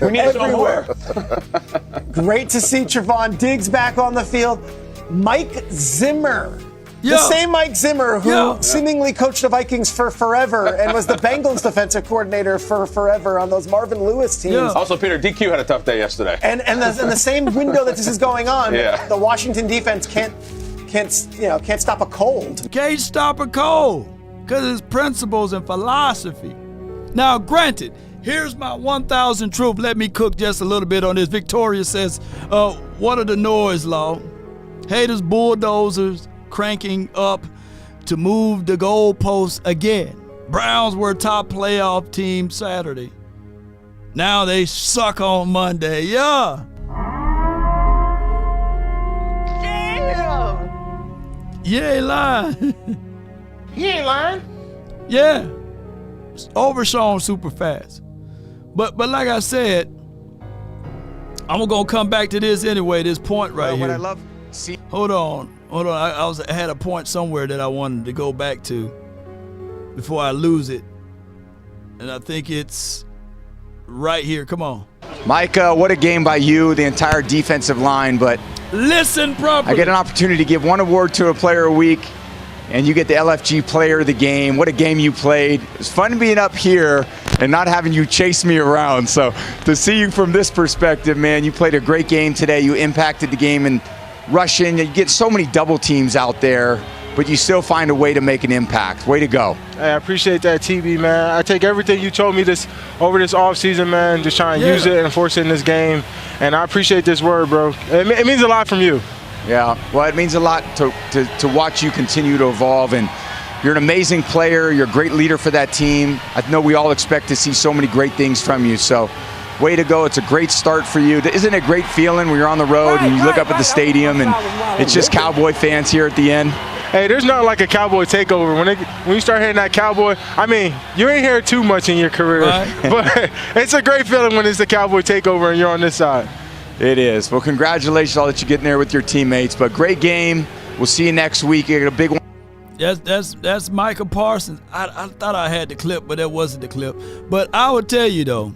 We need to show more. Great to see Trevon Diggs back on the field. Mike Zimmer. The same Mike Zimmer who seemingly coached the Vikings for forever and was the Bengals defensive coordinator for forever on those Marvin Lewis teams. Yeah. Also, Peter, DQ had a tough day yesterday. And the same window that this is going on, the Washington defense can't stop a cold. Can't stop a cold because it's principles and philosophy. Now, granted, here's my 1,000 truth. Let me cook just a little bit on this. Victoria says, what are the noise law? Haters, bulldozers, cranking up to move the goalposts again. Browns were top playoff team Saturday. Now they suck on Monday. Yeah. Damn. You ain't lying. He ain't lying. Yeah. It's overshown super fast. But like I said, I'm gonna come back to this anyway, this point right here. What I love Hold on. I had a point somewhere that I wanted to go back to before I lose it. And I think it's right here. Come on. Micah, what a game by you, the entire defensive line. But listen properly. I get an opportunity to give one award to a player a week, and you get the LFG player of the game. What a game you played. It's fun being up here and not having you chase me around. So to see you from this perspective, man, you played a great game today. You impacted the game and rushing. You get so many double teams out there, but you still find a way to make an impact. Way to go. Hey, I appreciate that, TB, man. I take everything you told me over this offseason, man, just trying to use it and enforce it in this game. And I appreciate this word, bro. It means a lot from you. Yeah, well, it means a lot to watch you continue to evolve. And you're an amazing player. You're a great leader for that team. I know we all expect to see so many great things from you. So way to go. It's a great start for you. Isn't it a great feeling when you're on the road and you look up at the stadium and it's just Cowboy fans here at the end? Hey, there's nothing like a Cowboy takeover. When you start hitting that Cowboy, I mean, you ain't here too much in your career, but it's a great feeling when it's the Cowboy takeover and you're on this side. It is. Well, congratulations. I'll let you get in there with your teammates, but great game. We'll see you next week. You got a big one. That's Micah Parsons. I thought I had the clip, but that wasn't the clip. But I would tell you, though,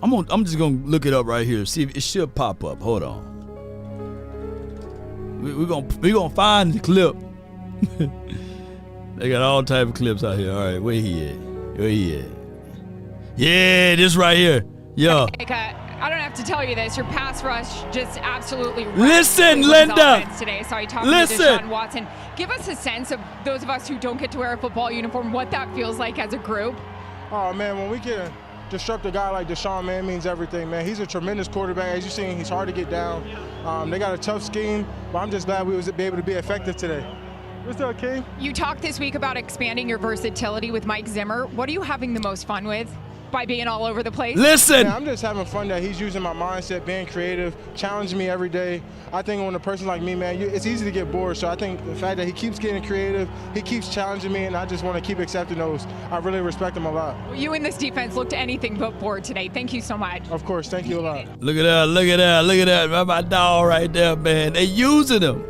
I'm just going to look it up right here. See if it should pop up. Hold on. We're gonna find the clip. They got all type of clips out here. All right, where he at? Yeah, this right here. Yeah. I don't have to tell you this. Your pass rush just absolutely listen, Linda. Today. So I talked to Deshaun Watson. Give us a sense of those of us who don't get to wear a football uniform, what that feels like as a group. Oh man, when we can disrupt a guy like Deshaun, man, it means everything, man. He's a tremendous quarterback. As you've seen, he's hard to get down. They got a tough scheme, but I'm just glad we was able to be effective today. What's up, King? You talked this week about expanding your versatility with Mike Zimmer. What are you having the most fun with? by being all over the place? Listen. Yeah, I'm just having fun that he's using my mindset, being creative, challenging me every day. I think when a person like me, man, it's easy to get bored. So I think the fact that he keeps getting creative, he keeps challenging me, and I just want to keep accepting those. I really respect him a lot. Well, you and this defense looked anything but bored today. Thank you so much. Of course. Thank you a lot. Look at that. Look at that. Look at that. My dog right there, man. They using him.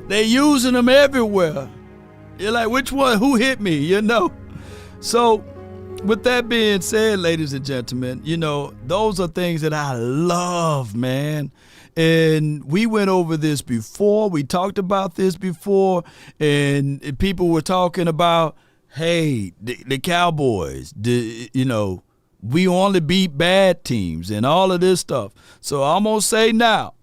They using him everywhere. You're like, which one? Who hit me? You know? So, with that being said, ladies and gentlemen, you know, those are things that I love, man. And we went over this before. We talked about this before. And people were talking about, hey, the Cowboys, you know, we only beat bad teams and all of this stuff. So I'm going to say now,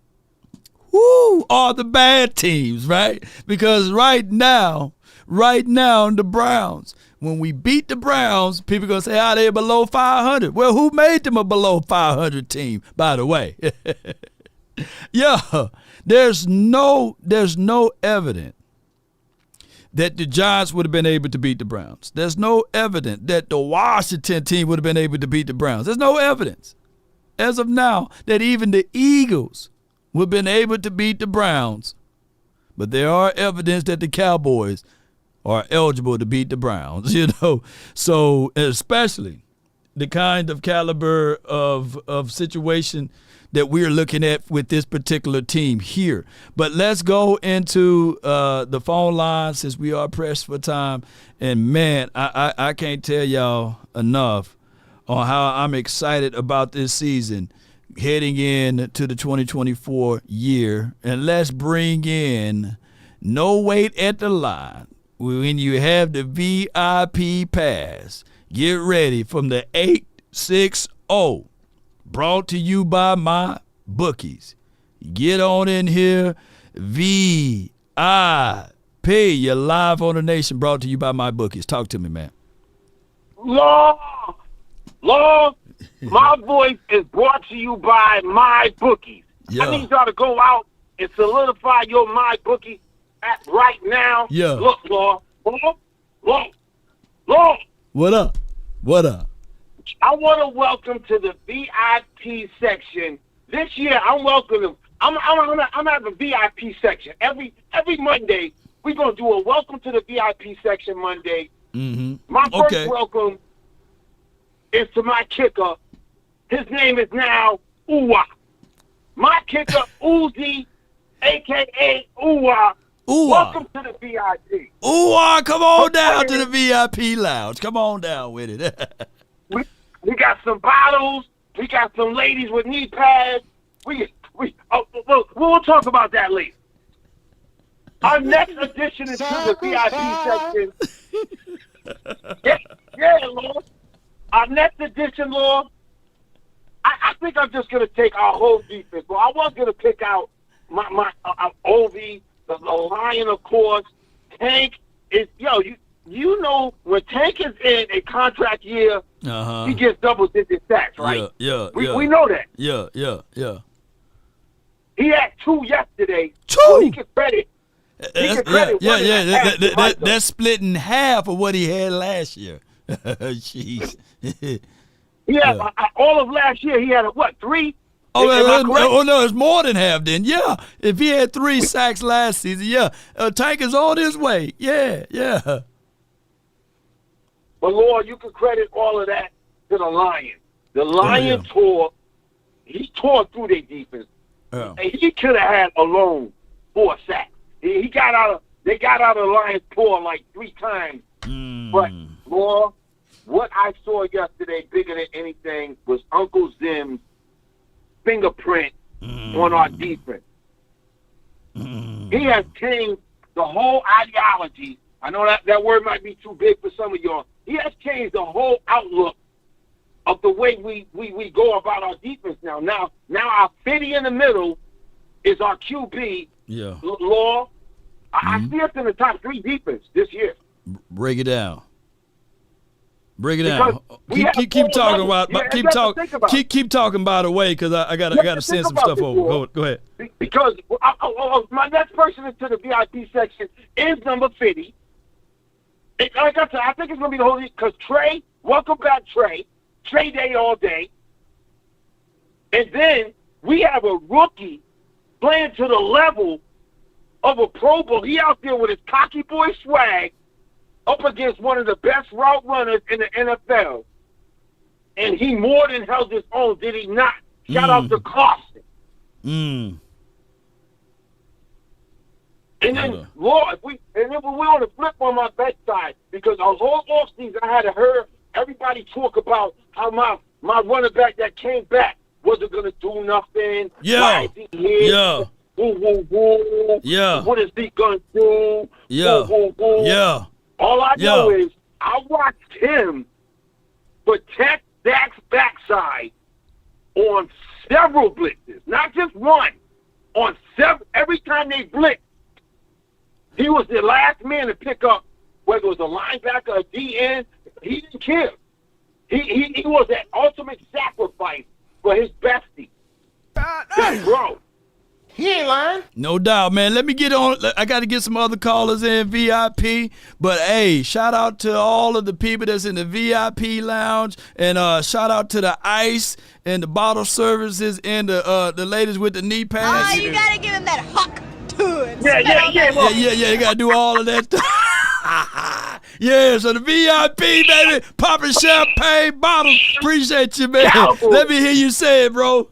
who are the bad teams, right? Because right now, the Browns, when we beat the Browns, people are going to say, oh, they're below 500. Well, who made them a below 500 team, by the way? Yeah, there's no evidence that the Giants would have been able to beat the Browns. There's no evidence that the Washington team would have been able to beat the Browns. There's no evidence as of now that even the Eagles would have been able to beat the Browns. But there are evidence that the Cowboys are eligible to beat the Browns, you know. So especially the kind of caliber of situation that we're looking at with this particular team here. But let's go into the phone line since we are pressed for time. And, man, I can't tell y'all enough on how I'm excited about this season heading in to the 2024 year. And let's bring in no wait at the line. When you have the VIP pass, get ready from the 860. Brought to you by MyBookies. Get on in here. VIP. You're live on the nation. Brought to you by MyBookies. Talk to me, man. Lord, my voice is brought to you by MyBookies. Yeah. I need y'all to go out and solidify your MyBookie app right now. Yeah. Look, Lord. What up? What up? I want to welcome to the VIP section this year. I'm welcoming. I'm having a VIP section every Monday. We're gonna do a welcome to the VIP section Monday. Mm-hmm. My first welcome is to my kicker. His name is now Uwa. My kicker Uzi, aka Uwa. Welcome to the VIP. Uwa, come on down to the VIP lounge. Come on down with it. We got some bottles. We got some ladies with knee pads. We'll talk about that later. Our next addition into the VIP section. Yeah, Lord. Our next addition, Lord. I think I'm just gonna take our whole defense. Well, I was gonna pick out my Ovi, the Lion, of course. Tank is You know, when Tank is in a contract year, he gets double-digit sacks, right? Yeah. We know that. Yeah. He had 2 yesterday. 2? So he can credit. That's splitting half of what he had last year. Jeez. Yeah, all of last year he had, 3? Oh, no, it's more than half then. Yeah, if he had 3 sacks last season, Tank is on his way. Yeah. But, Lord, you can credit all of that to the Lion. The Lion tore through their defense. Yeah. And he could have had alone 4 sacks. They got out of the Lion's paw like 3 times. But, Lord, what I saw yesterday, bigger than anything, was Uncle Zim's fingerprint on our defense. He has changed the whole ideology. I know that word might be too big for some of y'all. He has changed the whole outlook of the way we go about our defense now. Now our 50 in the middle is our QB. Yeah. Law. I see us in the top 3 defense this year. Break it down. Keep talking about. Keep talking by the way, because I got to send some stuff over. Go ahead. Because my next person into the VIP section is number 50. Like I said, I think it's going to be the whole, because Trey, welcome back, Trey. Trey Day all day. And then we have a rookie playing to the level of a Pro Bowl. He out there with his cocky boy swag up against one of the best route runners in the NFL. And he more than held his own, did he not? Shout out to Carson. And then, Lord, we're on the flip on my bedside because our whole offseason I had heard everybody talk about how my running back that came back wasn't going to do nothing. Yeah. Why is he here? Yeah. Yeah. What is he going to do? Yeah. Yeah. All I know is I watched him protect Dak's backside on several blitzes, not just one. On several, every time they blitzed, he was the last man to pick up, whether it was a linebacker or DN. He didn't care. He was that ultimate sacrifice for his bestie. His bro. He ain't lying. No doubt, man. Let me get on. I got to get some other callers in VIP. But, hey, shout out to all of the people that's in the VIP lounge. And shout out to the ice and the bottle services and the ladies with the knee pads. Oh, you got to give him that hawk to it. Yeah. You got to do all of that. Yeah, so the VIP, baby, popping champagne bottles. Appreciate you, man. Let me hear you say it, bro.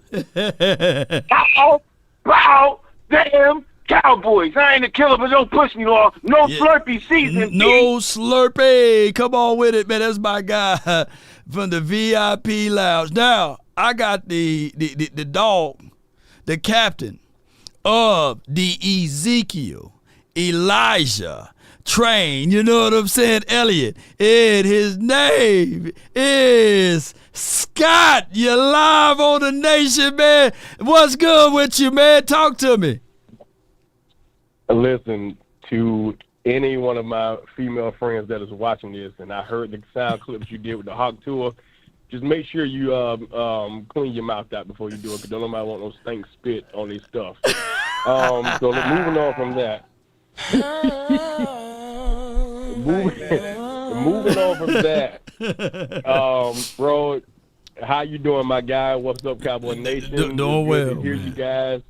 Bow, damn Cowboys. I ain't a killer, but don't push me off. No Slurpee season. No Slurpee. Come on with it, man. That's my guy from the VIP lounge. Now, I got the dog, the captain of the Ezekiel, Elijah train. You know what I'm saying, Elliot? And his name is Scott. You're live on the nation, man. What's good with you, man? Talk to me. Listen, to any one of my female friends that is watching this, and I heard the sound clips you did with the Hawk Tour, just make sure you clean your mouth out before you do it, because don't nobody want no stink spit on their stuff. So moving on from that. Moving on from that, bro, how you doing, my guy? What's up, Cowboy Nation? Doing well. Good to hear you guys.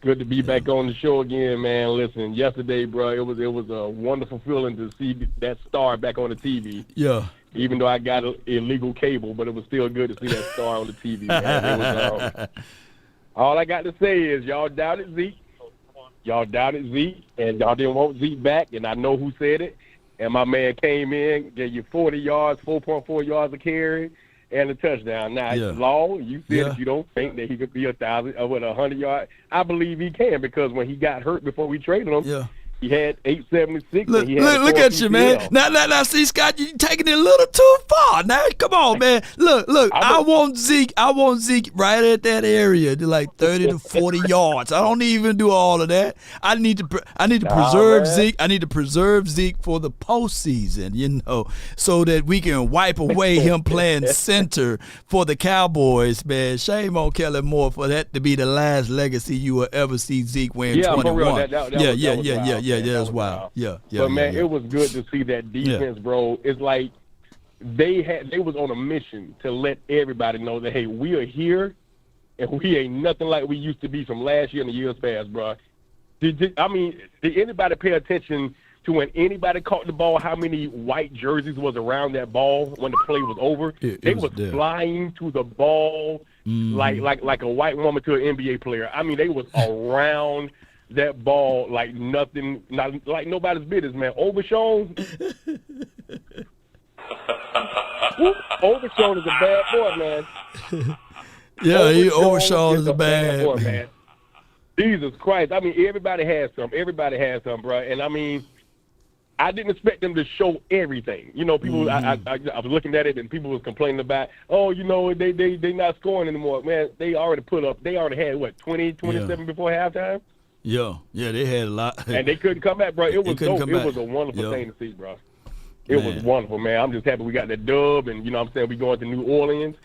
Good to be back on the show again, man. Listen, yesterday, bro, it was a wonderful feeling to see that star back on the TV. Yeah. Even though I got illegal cable, but it was still good to see that star on the TV, man. It was, all I got to say is y'all doubted Zeke. Y'all doubted Zeke, and y'all didn't want Zeke back, and I know who said it. And my man came in, gave you 40 yards, 4.4 yards a carry, and a touchdown. Now, Law, you said that you don't think that he could be 1,000 or 100 yards. I believe he can, because when he got hurt before we traded him, he had 876. Look at you, man. Now, see, Scott, you taking it a little too far. Now, come on, man. Look. I want Zeke right at that area, to like 30 to 40 yards. I don't even do all of that. I need to preserve Zeke. I need to preserve Zeke for the postseason, so that we can wipe away him playing center for the Cowboys, man. Shame on Kellen Moore for that to be the last legacy you will ever see Zeke wearing 21. Yeah, that was wild. Yeah. But man, it was good to see that defense, bro. It's like they was on a mission to let everybody know that, hey, we are here, and we ain't nothing like we used to be from last year and the years past, bro. Did anybody pay attention to when anybody caught the ball, how many white jerseys was around that ball when the play was over? They was flying to the ball like a white woman to an NBA player. I mean, they was around that ball like nothing, like nobody's business, man. Overshown. Overshown is a bad boy, man. Overshown is a bad boy, man. Jesus Christ. I mean, everybody has some, bro. And I mean, I didn't expect them to show everything. People, I was looking at it, and people was complaining about, they not scoring anymore. Man, they already had, 20, 27 before halftime? Yeah, they had a lot. And they couldn't come back, bro. It was dope. It was a wonderful thing to see, bro. It was wonderful, man. I'm just happy we got that dub, and we going to New Orleans,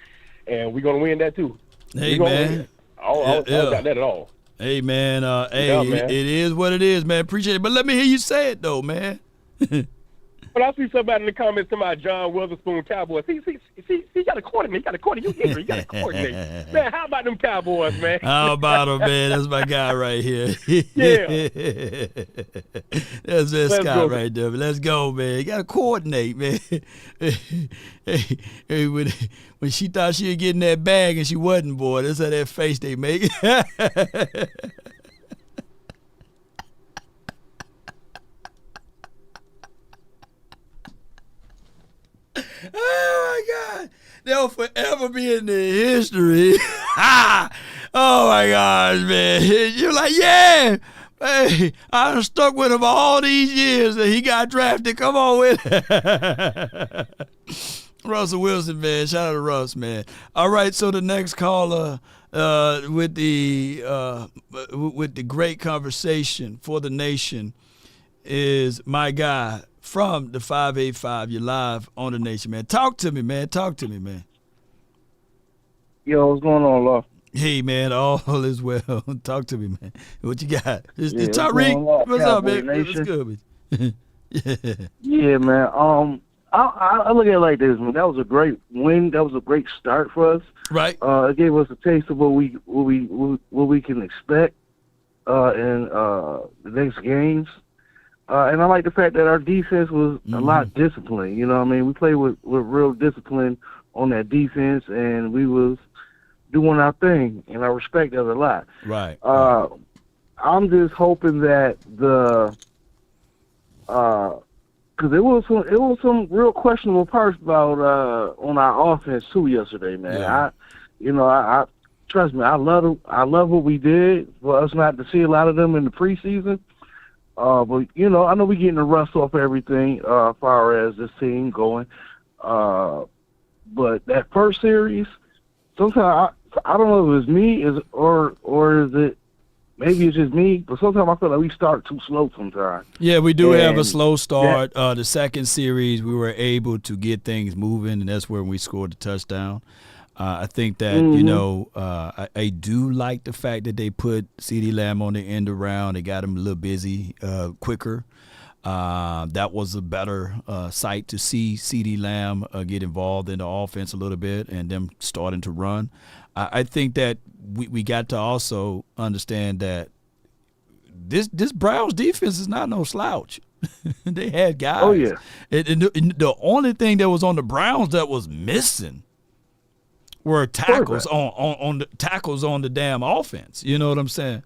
and we're going to win that too. Hey, man. I don't got that at all. Hey, man. Man. It is what it is, man. Appreciate it. But let me hear you say it, though, man. When I see somebody in the comments about John Witherspoon Cowboys, he got a coordinate. He got a coordinate. You got a coordinate. Man, how about them Cowboys, man? How about him, man? That's my guy right here. Yeah. That's Let's Scott go. right there. Let's go, man. You got to coordinate, man. Hey, when she thought she was getting that bag and she wasn't, boy, that's how that face they make. Oh, my God. They'll forever be in the history. Oh, my gosh, man. You're like, yeah. Hey, I done stuck with him all these years and he got drafted. Come on with it. Russell Wilson, man. Shout out to Russ, man. All right, so the next caller with the great conversation for the nation is my guy from the 585. You're live on the nation, man. Talk to me, man. Yo, what's going on, Law? Hey, man, all is well. Talk to me, man. What you got? It's what's Tariq. going on, What's up, Cowboy man? Nation? What's good, man? Yeah, man. I look at it like this, man. That was a great win. That was a great start for us. Right. It gave us a taste of what we can expect in the next games. And I like the fact that our defense was a lot disciplined. You know what I mean? We played with real discipline on that defense, and we was doing our thing, and I respect that a lot. Right. I'm just hoping that because it was some real questionable parts about on our offense too yesterday, man. Yeah. I trust me, I love what we did for us not to see a lot of them in the preseason. But I know we're getting the rust off everything as far as this team going. But that first series, sometimes I don't know if it's me or is it maybe it's just me, but sometimes I feel like we start too slow sometimes. Yeah, we do have a slow start. The second series, we were able to get things moving, and that's where we scored the touchdown. I think that, I do like the fact that they put CeeDee Lamb on the end around. They got him a little busy quicker. That was a better sight to see CeeDee Lamb get involved in the offense a little bit and them starting to run. I think that we got to also understand that this Browns defense is not no slouch. They had guys. Oh, yeah. And the only thing that was on the Browns that was missing were tackles on the tackles on the damn offense. You know what I'm saying?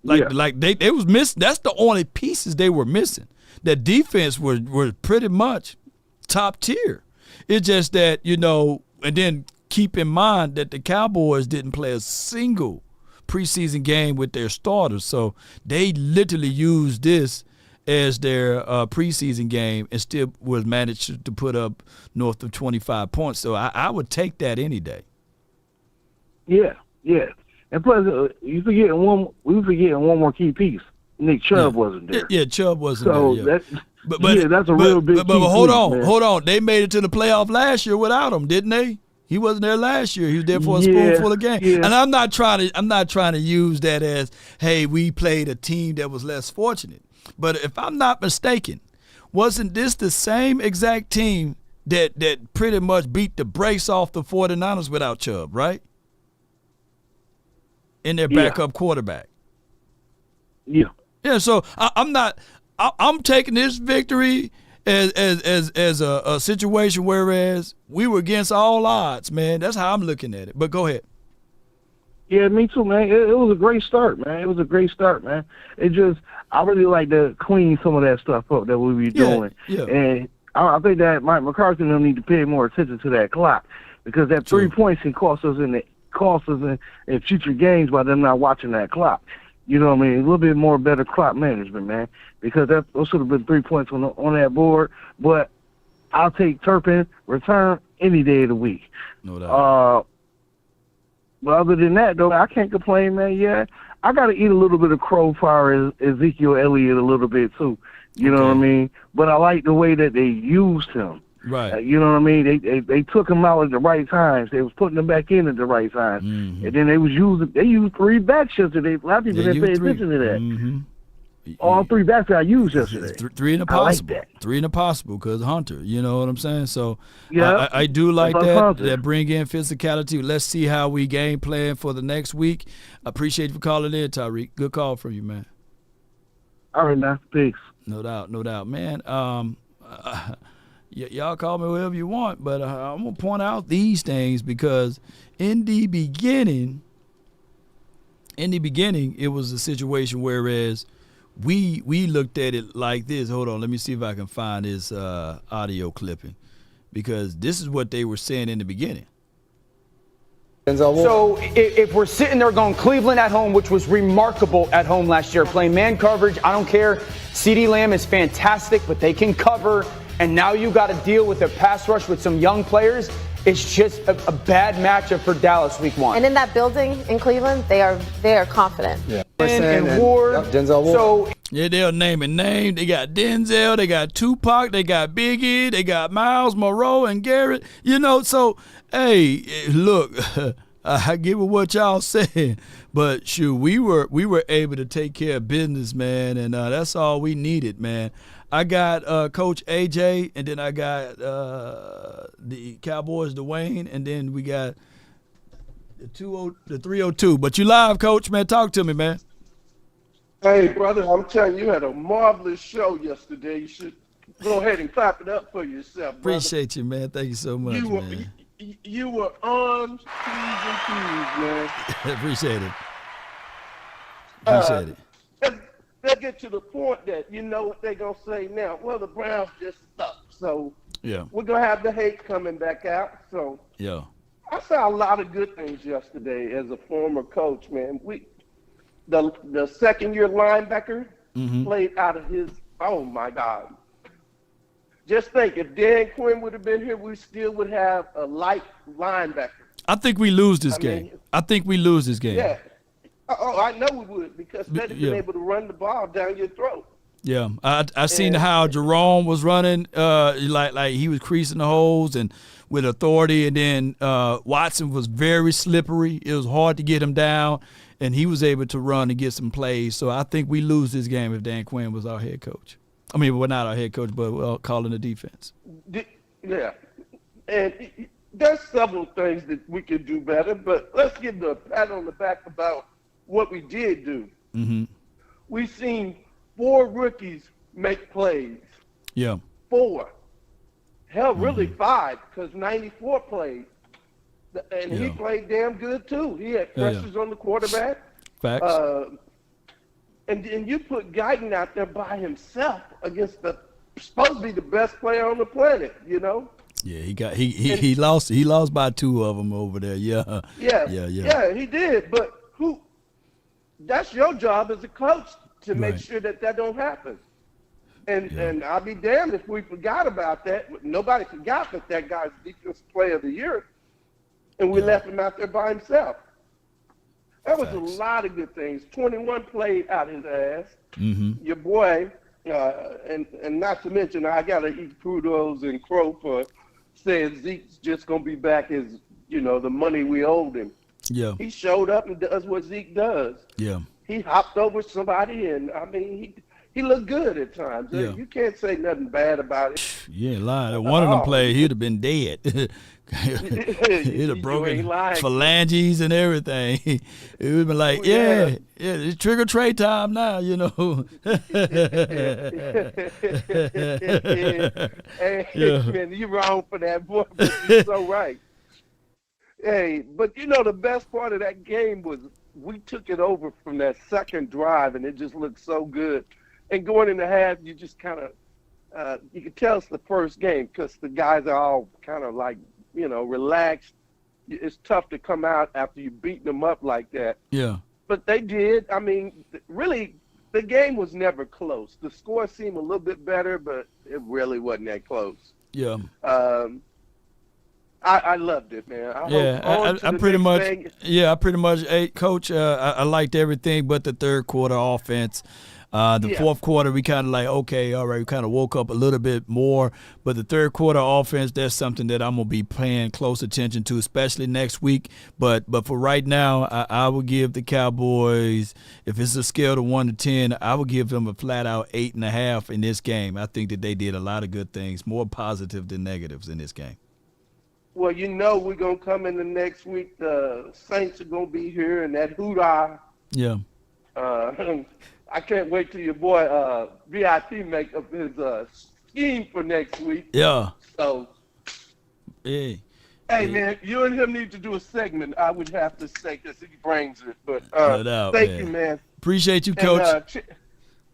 Like they was missing. That's the only pieces they were missing. That defense were pretty much top tier. It's just that, and then keep in mind that the Cowboys didn't play a single preseason game with their starters. So they literally used this as their preseason game and still was managed to put up north of 25 points. So I would take that any day. Yeah. And plus, we were forgetting one more key piece. Nick Chubb wasn't there. Yeah, Chubb wasn't there. So that's a real big. But hold on. They made it to the playoff last year without him, didn't they? He wasn't there last year. He was there for a spoonful of game. Yeah. And I'm not trying to use that as, hey, we played a team that was less fortunate. But if I'm not mistaken, wasn't this the same exact team that pretty much beat the brakes off the 49ers without Chubb, right? In their backup quarterback. Yeah. Yeah, so I'm taking this victory as a situation whereas we were against all odds, man. That's how I'm looking at it. But go ahead. Yeah, me too, man. It was a great start, man. It just, I really like to clean some of that stuff up that we were doing. Yeah. And I think that Mike McCarthy and them need to pay more attention to that clock because that 3 points can cost us in future games by them not watching that clock. You know what I mean? A little bit more better clock management, man, because those should have been 3 points on that board. But I'll take Turpin return any day of the week. No doubt. But other than that, though, I can't complain, man. Yeah, I got to eat a little bit of crow fire as Ezekiel Elliott a little bit, too. You know what I mean? But I like the way that they used him. Right. You know what I mean? They took him out at the right times. They was putting him back in at the right times. Mm-hmm. And then they used 3 backs yesterday. A lot of people didn't pay attention to that. Mm-hmm. all three backs I used yesterday. Three in the I like possible. that. Three in the possible because Hunter, you know what I'm saying? So Yeah, I do like that's that. positive. That bring in physicality. Let's see how we game plan for the next week. I appreciate you for calling in, Tyreek. Good call from you, man. All right, man. Peace. No doubt, man. Y'all call me whatever you want, but I'm gonna point out these things because in the beginning, it was a situation whereas we looked at it like this. Hold on, let me see if I can find this audio clipping because this is what they were saying in the beginning. So if we're sitting there going Cleveland at home, which was remarkable at home last year, playing man coverage, I don't care. CeeDee Lamb is fantastic, but they can cover. And now you got to deal with a pass rush with some young players. It's just a bad matchup for Dallas week 1. And in that building in Cleveland, they are confident. Yeah. And Ward. Denzel Ward. So Yeah, they'll name and name. They got Denzel, they got Tupac, they got Biggie, they got Miles Monroe and Garrett. You know, so hey, look, I get what y'all saying, but shoot, we were able to take care of business, man, and that's all we needed, man. I got Coach AJ, and then I got the Cowboys, Dwayne, and then we got the 302. But you live, Coach, man. Talk to me, man. Hey, brother, I'm telling you, you had a marvelous show yesterday. You should go ahead and clap it up for yourself, brother. Appreciate you, man. Thank you so much, man. You were on P's and Q's, man. Appreciate it. Appreciate it. They get to the point that you know what they're going to say now. Well, the Browns just suck. So Yeah. we're going to have the hate coming back out. So Yeah. I saw a lot of good things yesterday as a former coach, man. The second-year linebacker played out of his – oh, my God. Just think, if Dan Quinn would have been here, we still would have a light linebacker. I think we lose this game. I think we lose this game. Yeah. Oh, I know we would because they'd have been able to run the ball down your throat. Yeah, I seen how Jerome was running, like he was creasing the holes and with authority, and then Watson was very slippery. It was hard to get him down, and he was able to run and get some plays. So I think we lose this game if Dan Quinn was our head coach. I mean, we're not our head coach, but calling the defense. Yeah, and there's several things that we could do better, but let's give the pat on the back about what we did do. Mm-hmm. We've seen 4 rookies make plays. Yeah. 4. Hell, really 5, because 94 played. And he played damn good, too. He had pressures on the quarterback. Facts. And you put Guyton out there by himself against supposed to be the best player on the planet, you know? Yeah, he lost by 2 of them over there. Yeah. Yeah, he did. But that's your job as a coach to make sure that don't happen. And I'll be damned if we forgot about that. Nobody forgot that guy's defensive player of the year, and we left him out there by himself. That was a lot of good things. 21 played out his ass. Mm-hmm. Your boy, and not to mention, I got to eat kudos and crow for saying Zeke's just going to be back as, the money we owed him. Yeah. He showed up and does what Zeke does. Yeah. He hopped over somebody, and, he looked good at times. Yeah. You can't say nothing bad about it. You ain't lying. One of them played, he'd have been dead. He'd have broken phalanges and everything. It would have been like, it's trigger Trey time now, Hey, man, you're wrong for that, boy, but you're so right. Hey, but the best part of that game was we took it over from that second drive, and it just looked so good. And going into half, you just kind of, you could tell it's the first game because the guys are all kind of like, relaxed. It's tough to come out after you beating them up like that. Yeah. But they did. Really, the game was never close. The score seemed a little bit better, but it really wasn't that close. Yeah. I loved it, man. I pretty much, Coach, I liked everything but the third quarter offense. The fourth quarter, we kind of like, okay, all right, we kind of woke up a little bit more. But the third quarter offense, that's something that I'm going to be paying close attention to, especially next week. But for right now, I will give the Cowboys, if it's a scale of 1 to 10, I will give them a flat-out 8.5 in this game. I think that they did a lot of good things, more positive than negatives in this game. Well, you know we're going to come in the next week. The Saints are going to be here, and that hoorah. Yeah. I can't wait till your boy VIP make up his scheme for next week. Yeah. So, hey, man, you and him need to do a segment. I would have to say because he brings it. But no doubt, thank man. you, man. Appreciate you, Coach. And,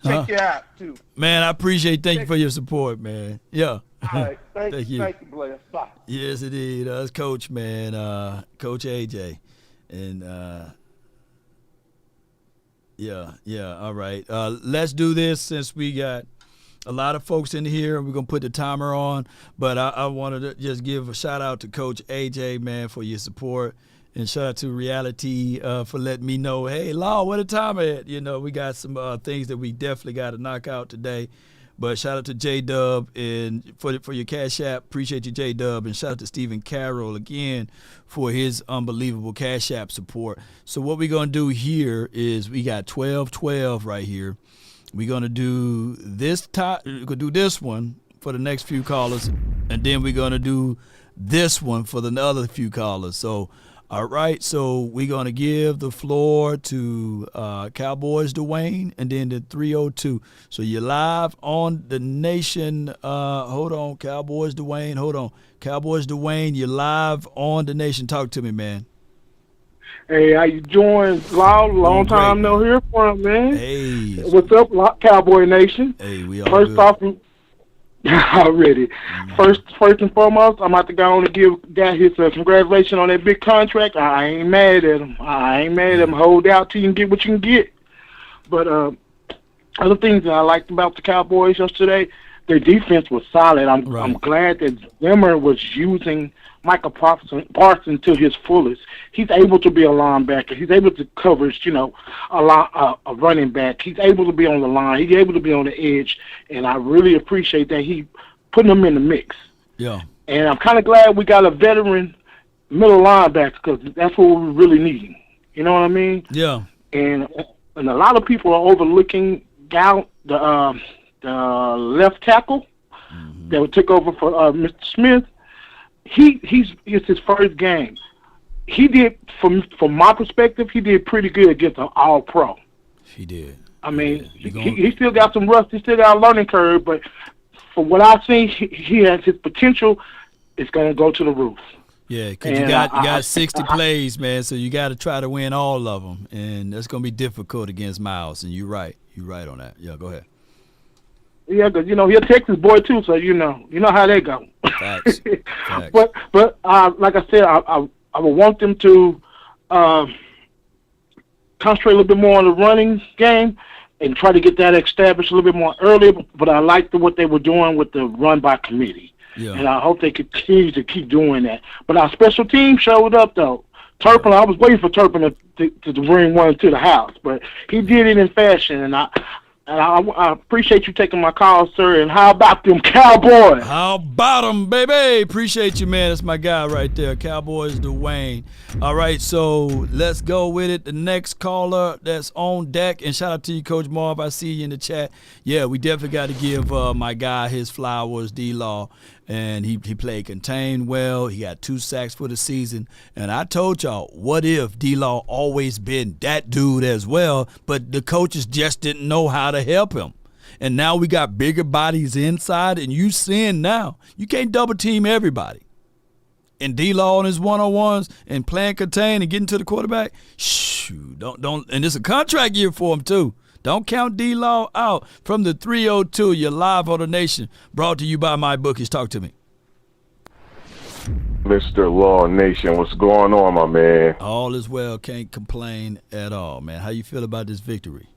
check you out, too. Man, I appreciate. Thank you for your support, man. Yeah. All right. Thank you. Thank you, Blair. Bye. Yes, indeed. That's Coach, man. Coach AJ. And, yeah. All right. Let's do this since we got a lot of folks in here. We're going to put the timer on. But I wanted to just give a shout-out to Coach AJ, man, for your support. And shout out to Reality for letting me know, hey, Law, where the timer at? You know, we got some things that we definitely got to knock out today. But shout out to J-Dub and for your Cash App. Appreciate you, J-Dub. And shout out to Stephen Carroll again for his unbelievable Cash App support. So what we're going to do here is we got 12-12 right here. We're going to do this one for the next few callers. And then we're going to do this one for the other few callers. So, all right, so we're going to give the floor to Cowboys Dwayne and then the 302. So you're live on the nation. Hold on, Cowboys Dwayne. Hold on. Cowboys Dwayne, you're live on the nation. Talk to me, man. Hey, how you doing, Law? Long time no hear from, man. Hey. What's up, Cowboy Nation? Hey, we all First good. off, already. First and foremost, I'm about to go on and give Dak his congratulations on that big contract. I ain't mad at him. Hold out till you can get what you can get. But other things that I liked about the Cowboys yesterday, their defense was solid. I'm glad that Zimmer was using Micah Parsons to his fullest. He's able to be a linebacker. He's able to cover, a running back. He's able to be on the line. He's able to be on the edge, and I really appreciate that he putting him in the mix. Yeah. And I'm kind of glad we got a veteran middle linebacker because that's what we're really needing. You know what I mean? Yeah. And a lot of people are overlooking the left tackle that took over for Mr. Smith. It's his first game. He did, from my perspective, he did pretty good against an all-pro. He did. I mean, he still got some rust. He still got a learning curve, but for what I've seen, he has his potential. It's going to go to the roof. Yeah, because you got 60 plays, man, so you got to try to win all of them, and that's going to be difficult against Miles, and you're right. You're right on that. Yeah, go ahead. Yeah, because, he's a Texas boy, too, so you know how they go. Facts. But like I said, I would want them to concentrate a little bit more on the running game and try to get that established a little bit more earlier. But I liked what they were doing with the run by committee. Yeah. And I hope they continue to keep doing that. But our special team showed up, though. Turpin, I was waiting for Turpin to bring one to the house, but he did it in fashion, and I appreciate you taking my call, sir. And how about them Cowboys? How about them, baby? Appreciate you, man. That's my guy right there, Cowboys Dwayne. All right, so let's go with it. The next caller that's on deck, and shout out to you, Coach Marv. I see you in the chat. Yeah, we definitely got to give my guy his flowers, D-Law. And he played contained well. He got 2 sacks for the season. And I told y'all, what if D-Law always been that dude as well, but the coaches just didn't know how to help him. And now we got bigger bodies inside, and you seeing now, you can't double team everybody. And D-Law on his one-on-ones and playing contained and getting to the quarterback, don't. And it's a contract year for him too. Don't count D-Law out. From the 302, you're live on the nation. Brought to you by MyBookies. Talk to me. Mr. Law Nation, what's going on, my man? All is well. Can't complain at all, man. How you feel about this victory?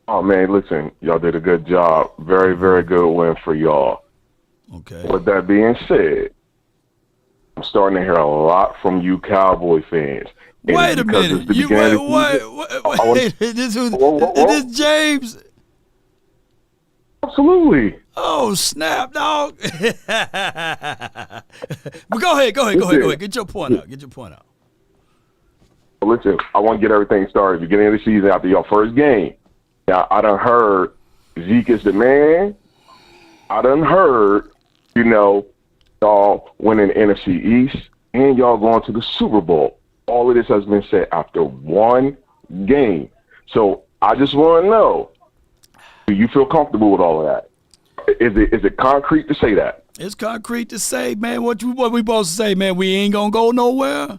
Oh, man, listen, y'all did a good job. Very, very good win for y'all. Okay. With that being said, I'm starting to hear a lot from you Cowboy fans. And Wait a minute. You wait. Is this James? Absolutely. Oh, snap, dog. But go ahead. Get your point out. Listen, I want to get everything started. Beginning of the season, after your first game. Now, I done heard Zeke is the man. I done heard, y'all winning the NFC East and y'all going to the Super Bowl. All of this has been said after one game. So I just want to know, do you feel comfortable with all of that? Is it concrete to say that? It's concrete to say, man. What we supposed to say, man? We ain't gonna go nowhere.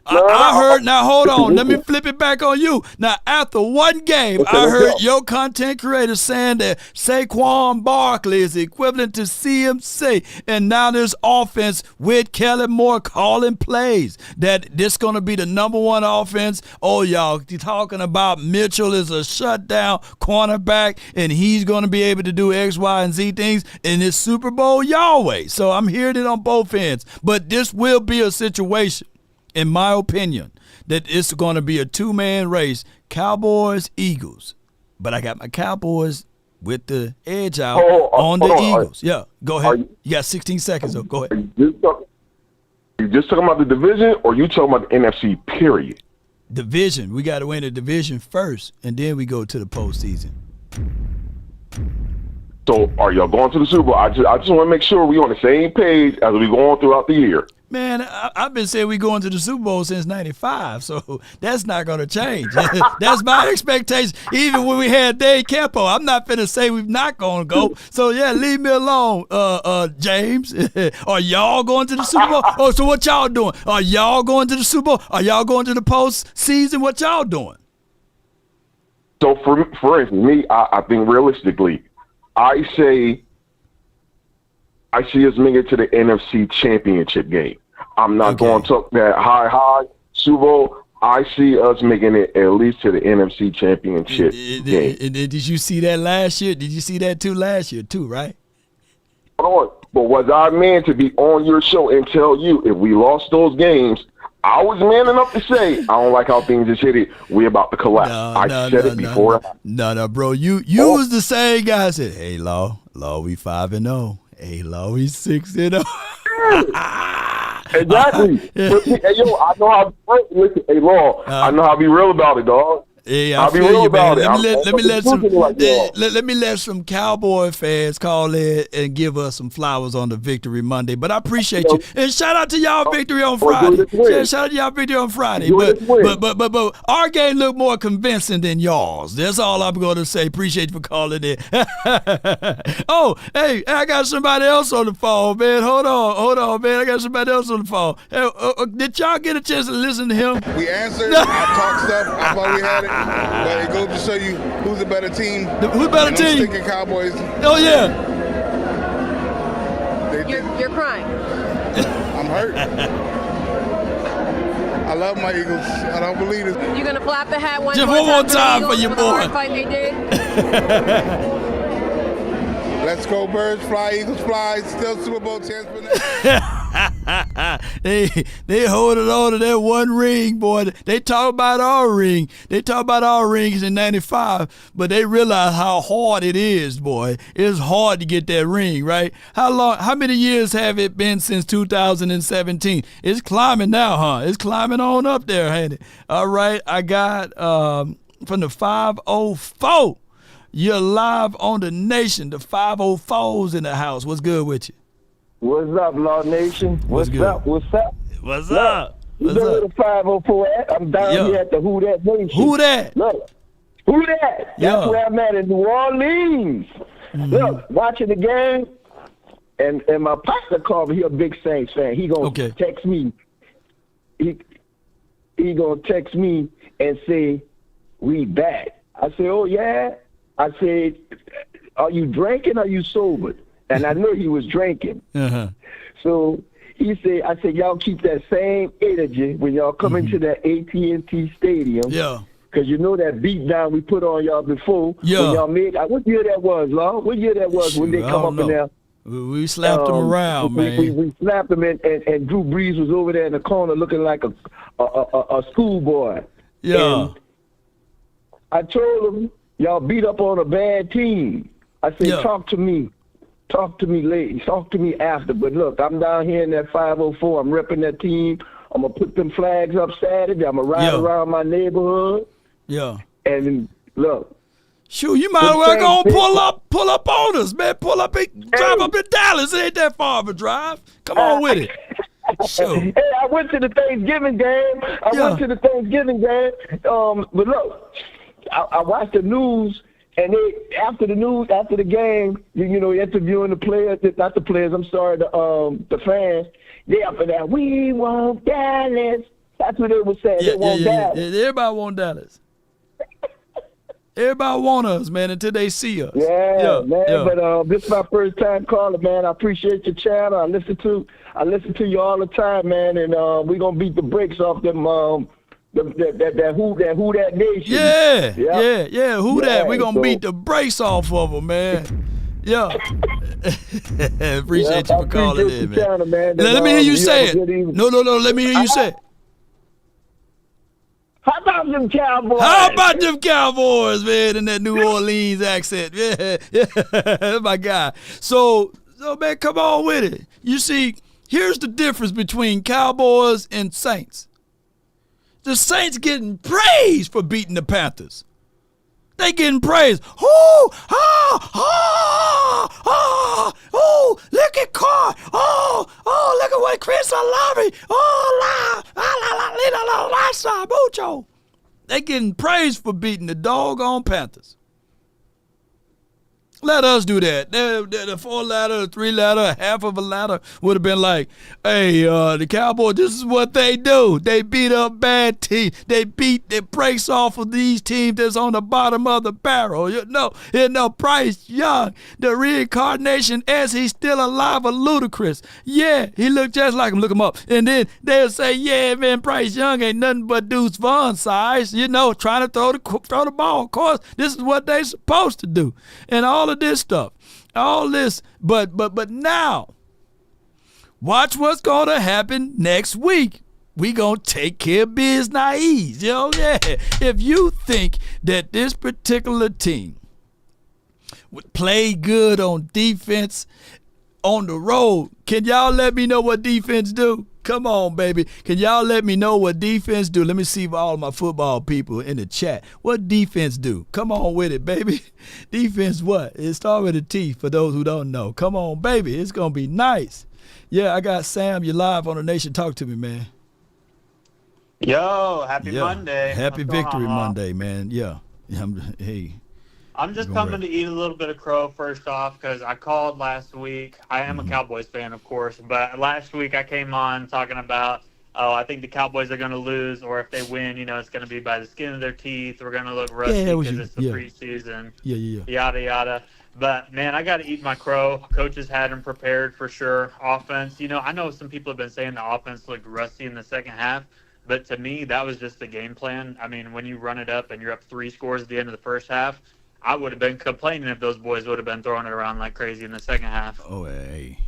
I heard. Now hold on. Let me flip it back on you. Now after one game, I heard your content creator saying that Saquon Barkley is equivalent to CMC, and now this offense with Kellen Moore calling plays that this gonna be the number one offense. Oh, y'all talking about Mitchell is a shutdown cornerback, and he's gonna be able to do X, Y, and Z things in this Super Bowl Yahweh. So I'm hearing it on both ends, but this will be a situation, in my opinion, that it's going to be a two-man race, Cowboys, Eagles. But I got my Cowboys with the edge out on the Eagles. Yeah, go ahead. You got 16 seconds, so go ahead. You just talking about the division, or you talking about the NFC, period? Division. We got to win the division first, and then we go to the postseason. So are y'all going to the Super Bowl? I just want to make sure we're on the same page as we go on throughout the year. Man, I've been saying we going to the Super Bowl since '95, so that's not going to change. That's my expectation. Even when we had Dave Campo, I'm not finna say we're not going to go. So, yeah, leave me alone, James. Are y'all going to the Super Bowl? Oh, so what y'all doing? Are y'all going to the Super Bowl? Are y'all going to the postseason? What y'all doing? So, for instance, me, I think realistically, I see us making it to the NFC Championship game. I'm not going to talk that high Super Bowl. I see us making it at least to the NFC Championship game. Did you see that last year? Did you see that last year too, right? Hold on. But was I man to be on your show and tell you if we lost those games, I was man enough to say, I don't like how things just hit it. We about to collapse. I said it before. No, bro. You was the same guy. I said, hey, Law, we 5-0. Hey, Law, we 6-0. Exactly. But, hey, yo, I know how. Listen, hey, Law, I know how to be real about it, dog. Yeah, I'll be real about it. Let me let some Cowboy fans call in and give us some flowers on the victory Monday. But I appreciate you. And shout out to y'all victory on Friday. Shout out to y'all victory on Friday. But our game looked more convincing than y'all's. That's all I'm going to say. Appreciate you for calling in. Oh, hey, I got somebody else on the phone, man. Hold on, man. I got somebody else on the phone. Hey, did y'all get a chance to listen to him? We answered. I talked stuff. I thought we had it. But it goes to show you who's the better team. Who's better team? I'm thinking Cowboys. Oh, yeah. You're crying. I'm hurt. I love my Eagles. I don't believe it. You gonna flap the hat one more time for your boy. Fight they did. Let's go Birds, fly, Eagles fly. Still Super Bowl chance for that. They holding on to that one ring, boy. They talk about our ring. They talk about our rings in '95, but they realize how hard it is, boy. It's hard to get that ring, right? How many years have it been since 2017? It's climbing now, huh? It's climbing on up there, ain't it? All right, I got from the 504. You're live on the nation. The 504's in the house. What's good with you? What's up, Law Nation? What's up? What's up? What's up? The 504 at? I'm down here at the Who That Nation. Who that? Look, Who That? That's where I'm at in New Orleans. Mm-hmm. Look, watching the game, and my partner called me. He a big Saints fan. He gonna text me. He gonna text me and say, we back. I say, oh yeah. I said, are you drinking or are you sober? And I know he was drinking. Uh-huh. So he said, I said, y'all keep that same energy when y'all come into that AT&T Stadium. Yeah. Because you know that beat down we put on y'all before. Yeah. When y'all made, what year that was, Law? What year that was when they come up in there? We slapped him around, man. We slapped him, and Drew Brees was over there in the corner looking like a schoolboy. Yeah. And I told him, y'all beat up on a bad team. I said, talk to me. Talk to me late. Talk to me after. But look, I'm down here in that 504. I'm repping that team. I'm going to put them flags up Saturday. I'm going to ride around my neighborhood. Yeah. And look. Shoot, you might as well go and pull up on us, man. Pull up and drive up in Dallas. It ain't that far of a drive. Come on with it. Sure. Hey, I went to the Thanksgiving game. But look, I watched the news, and after the game, you know, interviewing the players, not the players, I'm sorry, the fans, they up in there, we want Dallas. That's what they were saying. They want Dallas. Yeah, everybody want Dallas. Everybody want us, man, until they see us. Yeah, man. Yeah. But this is my first time calling, man. I appreciate your channel. I listen to you all the time, man. And we're gonna beat the brakes off them. That who that nation. Yeah. Who that? We're gonna beat the brakes off of them, man. Yeah. Appreciate you for calling in, man. Channel, man. Let me hear you say it. No. Let me hear you say it. How about them Cowboys? How about them Cowboys, man, in that New Orleans accent? Yeah, that's my guy. So, man, come on with it. You see, here's the difference between Cowboys and Saints. The Saints getting praised for beating the Panthers. They getting praised. Look at Carr. Look at what Chris Olave. Mucho. They getting praised for beating the doggone Panthers. Let us do that. The 4-ladder, the 3-ladder, half of a ladder would have been like, hey, the Cowboys, this is what they do. They beat up bad teams. They breaks off of these teams that's on the bottom of the barrel. You know, Bryce Young, the reincarnation as he's still alive of Ludacris. Yeah, he looked just like him. Look him up. And then they'll say, yeah, man, Bryce Young ain't nothing but Deuce Vaughn size, you know, trying to throw the ball. Of course, this is what they supposed to do. And all of this stuff, all this, but now, watch what's gonna happen next week. We gonna take care of business, you know. Yeah, if you think that this particular team would play good on defense on the road, can y'all let me know what defense do? Come on, baby. Can y'all let me know what defense do? Let me see all my football people in the chat. What defense do? Come on with it, baby. Defense what? It starts with a T for those who don't know. Come on, baby. It's going to be nice. Yeah, I got Sam. You're live on The Nation. Talk to me, man. Yo, happy Monday. Happy Victory Monday, man. Yeah. Hey. I'm just coming to eat a little bit of crow first off because I called last week. I am a Cowboys fan, of course, but last week I came on talking about, I think the Cowboys are going to lose, or if they win, you know, it's going to be by the skin of their teeth. We're going to look rusty because it's the preseason. Yada, yada. But, man, I got to eat my crow. Coaches had them prepared for sure. Offense, you know, I know some people have been saying the offense looked rusty in the second half, but to me, that was just the game plan. I mean, when you run it up and you're up 3 scores at the end of the first half, I would have been complaining if those boys would have been throwing it around like crazy in the second half. Oh, hey.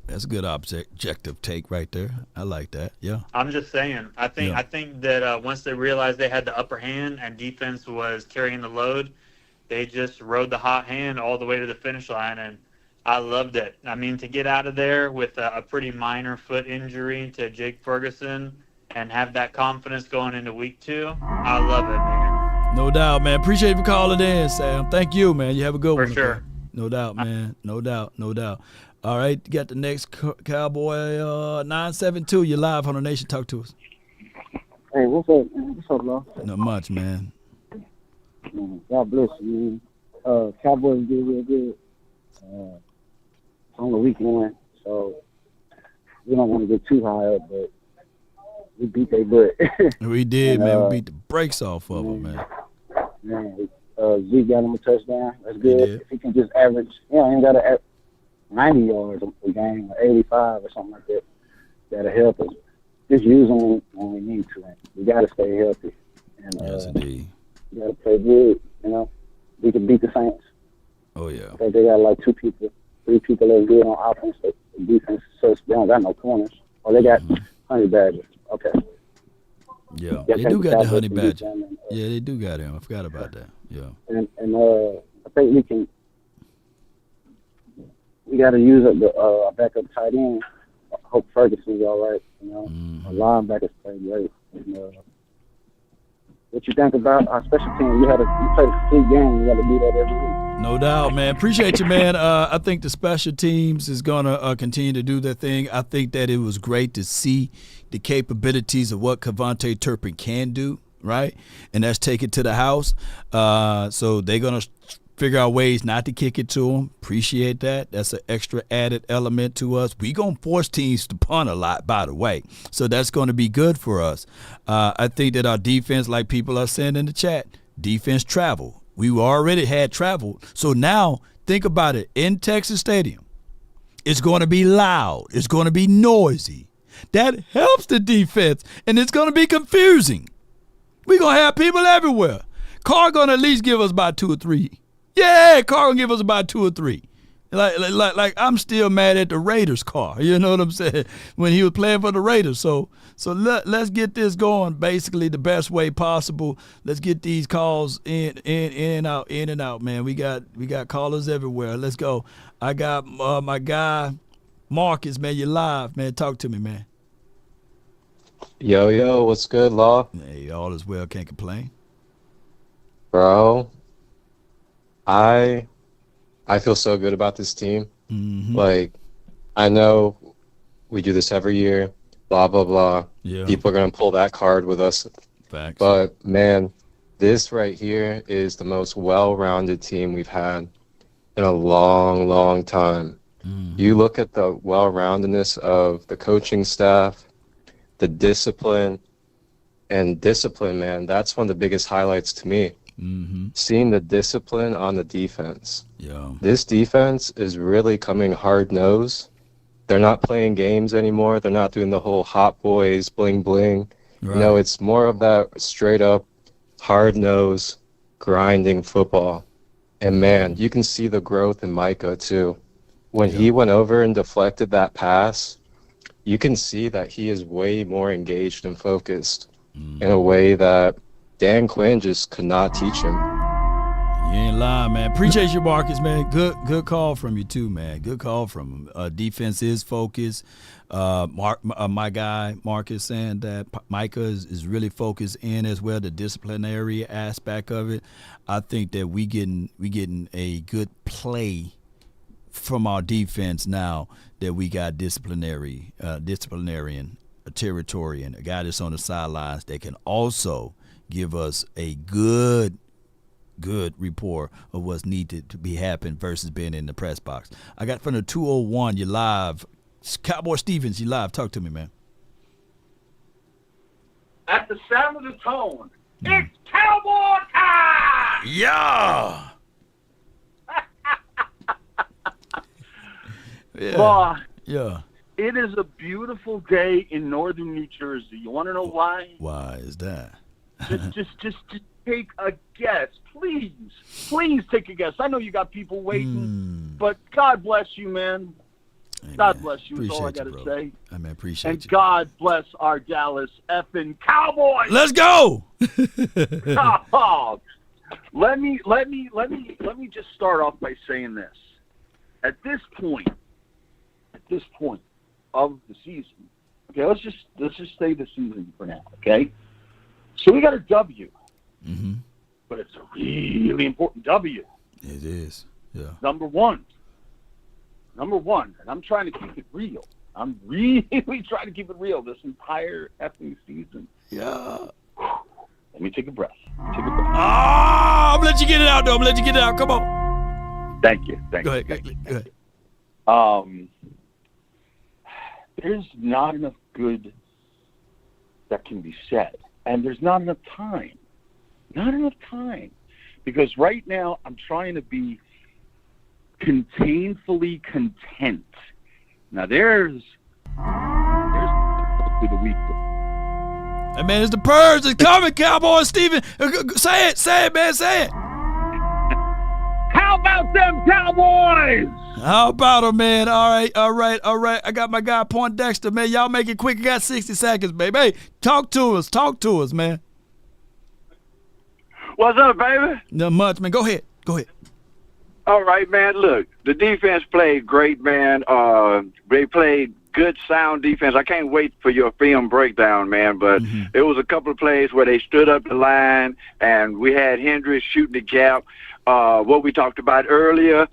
That's a good objective take right there. I like that. Yeah. I'm just saying. I think that once they realized they had the upper hand and defense was carrying the load, they just rode the hot hand all the way to the finish line, and I loved it. I mean, to get out of there with a pretty minor foot injury to Jake Ferguson and have that confidence going into week 2, I love it, man. No doubt, man. Appreciate you for calling in, Sam. Thank you, man. You have a good one. For sure. No doubt, man. No doubt. All right, got the next Cowboy 972. You're live on The Nation. Talk to us. Hey, what's up, man? What's up, Law? Not much, man. God bless you, man. Cowboys did real good. It's on the week 1, so we don't want to get too high up, but we beat their butt. We did, man. We beat the brakes off of them, man. Man, Zeke got him a touchdown. That's good. If he can just average, he ain't got to 90 yards a game, or 85 or something like that, that'll help us. Just use them when we need to. We got to stay healthy. And, yes, indeed. We got to play good, you know. We can beat the Saints. Oh, yeah. They got like 2 people three people that's good on offense. The defense sucks. They don't got no corners. Oh, they got Honey Badger. Okay. Yeah, they do got the Honey Badger. Yeah, they do got him. I forgot about that. Yeah. And I think we got to use up the backup tight end. I hope Ferguson's all right. You know, our linebackers play great. And, what you think about our special team? You play a complete game. You got to do that every week. No doubt, man. Appreciate you, man. I think the special teams is going to continue to do their thing. I think that it was great to see the capabilities of what Kevontae Turpin can do, right? And that's take it to the house. So they're going to figure out ways not to kick it to them. Appreciate that. That's an extra added element to us. We're going to force teams to punt a lot, by the way. So that's going to be good for us. I think that our defense, like people are saying in the chat, defense travel. We already had travel. So now think about it. In Texas Stadium, it's going to be loud. It's going to be noisy. That helps the defense, and it's going to be confusing. We're going to have people everywhere. Carr going to at least give us about 2 or 3. Yeah, Carr going to give us about 2 or 3. Like I'm still mad at the Raiders, Carr. You know what I'm saying? When he was playing for the Raiders. So let's get this going basically the best way possible. Let's get these calls in and out, man. We got callers everywhere. Let's go. I got my guy Marcus, man. You live, man. Talk to me, man. Yo, what's good, Law? Hey, all is well. Can't complain. Bro, I feel so good about this team. Mm-hmm. Like, I know we do this every year, blah, blah, blah. Yeah. People are going to pull that card with us. Facts. But, man, this right here is the most well-rounded team we've had in a long, long time. Mm-hmm. You look at the well-roundedness of the coaching staff, the discipline, man, that's one of the biggest highlights to me. Mm-hmm. Seeing the discipline on the defense. Yeah. This defense is really coming hard-nosed. They're not playing games anymore. They're not doing the whole hot boys, bling, bling. Right. No, it's more of that straight-up, hard-nosed, grinding football. And, man, you can see the growth in Micah, too. When he went over and deflected that pass, you can see that he is way more engaged and focused in a way that Dan Quinn just could not teach him. You ain't lying, man. Appreciate you, Marcus, man. Good call from you, too, man. Good call from him. Defense is focused. My guy, Marcus, saying that Micah is really focused in as well, the disciplinary aspect of it. I think that we getting a good play from our defense now that we got disciplinarian, a Territorian, a guy that's on the sidelines that can also give us a good rapport of what's needed to be happen versus being in the press box. I got from the 201, you live. Cowboy Stevens, you live. Talk to me, man. At the sound of the tone, it's Cowboy time! Yeah! Yeah. Boy, Yeah. it is a beautiful day in northern New Jersey. You want to know why? Why is that? just take a guess, please. Please take a guess. I know you got people waiting, but God bless you, man. Hey, God bless you. Is all I Appreciate got you, to bro. say. I mean, appreciate And you. God bless our Dallas effing Cowboys. Let's go. Oh, let me just start off by saying this. At this point of the season, okay, let's just say the season for now, okay? So we got a W, but it's a really important W. It is, yeah. Number one, and I'm trying to keep it real. I'm really trying to keep it real this entire effing season. Yeah. Let me take a breath. I'm gonna let you get it out, though. I'm gonna let you get it out. Come on. Thank you. Go ahead. There's not enough good that can be said, and there's not enough time. Because right now I'm trying to be containfully content. Now there's the week. Hey, man, it's the Purge. It's coming, Cowboy Steven. Say it, man, say it. Cowboy How about them Cowboys? How about them, man? All right. I got my guy, Point Dexter, man. Y'all make it quick. You got 60 seconds, baby. Hey, talk to us, man. What's up, baby? Not much, man. Go ahead. All right, man. Look, the defense played great, man. They played good, sound defense. I can't wait for your film breakdown, man. But There was a couple of plays where they stood up the line, and we had Hendricks shooting the gap. What we talked about earlier,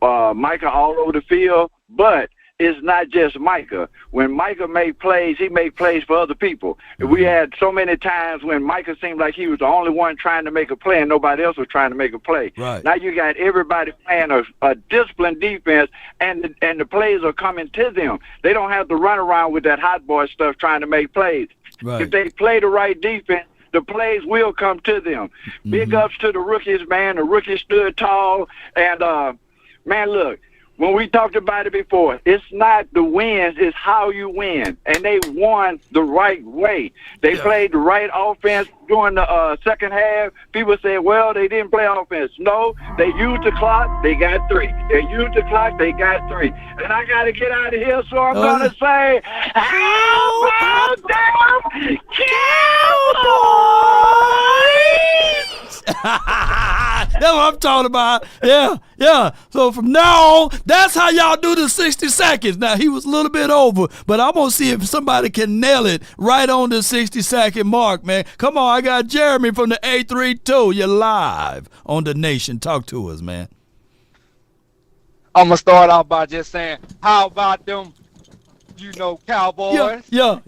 Micah all over the field. But it's not just Micah. When Micah made plays, he made plays for other people. We had so many times when Micah seemed like he was the only one trying to make a play and nobody else was trying to make a play. Right. Now you got everybody playing a disciplined defense, and the plays are coming to them. They don't have to run around with that hot boy stuff trying to make plays. Right. If they play the right defense, the plays will come to them. Big ups to the rookies, man. The rookies stood tall. And, man, look, when we talked about it before, it's not the wins, it's how you win. And they won the right way. They played the right offense during the second half. People say, well, they didn't play offense. No, they used the clock, they got 3. They used the clock, they got 3. And I got to get out of here, so I'm going to say, how about them Cowboys? That's what I'm talking about. Yeah. So from now on, that's how y'all do the 60 seconds. Now, he was a little bit over, but I'm going to see if somebody can nail it right on the 60-second mark, man. Come on, I got Jeremy from the 832. You're live on The Nation. Talk to us, man. I'm going to start off by just saying, how about them, Cowboys? Yeah.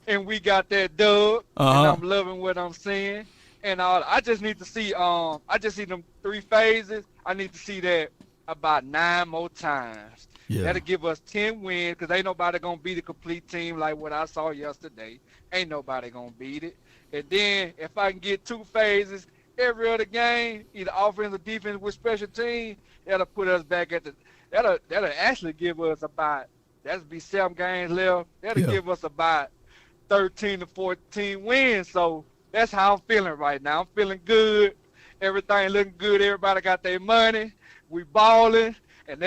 And we got that dub, and I'm loving what I'm seeing. And I just need to see I just see them 3 phases. I need to see that about 9 more times. Yeah. That'll give us 10 wins, because ain't nobody going to beat a complete team like what I saw yesterday. Ain't nobody going to beat it. And then if I can get 2 phases every other game, either offense or defense with special team, that'll put us back at that'll actually give us about, that'll be 7 games left. That'll give us about 13 to 14 wins. So that's how I'm feeling right now. I'm feeling good. Everything looking good. Everybody got their money. We balling, and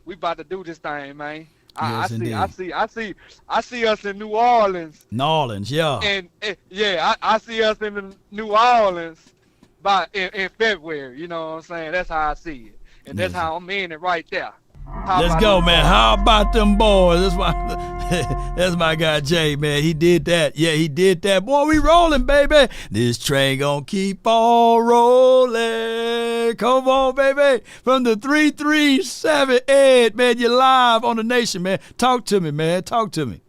we about to do this thing, man. I see us in New Orleans. Yeah. And I see us in New Orleans in February. You know what I'm saying? That's how I see it, and that's how I'm in it right there. Let's go, man. How about them boys? That's my guy Jay, man. He did that. Yeah, he did that. Boy, we rolling, baby. This train gonna keep on rolling. Come on, baby. From the 337 Ed, man, you're live on The Nation, man. Talk to me, man. Talk to me.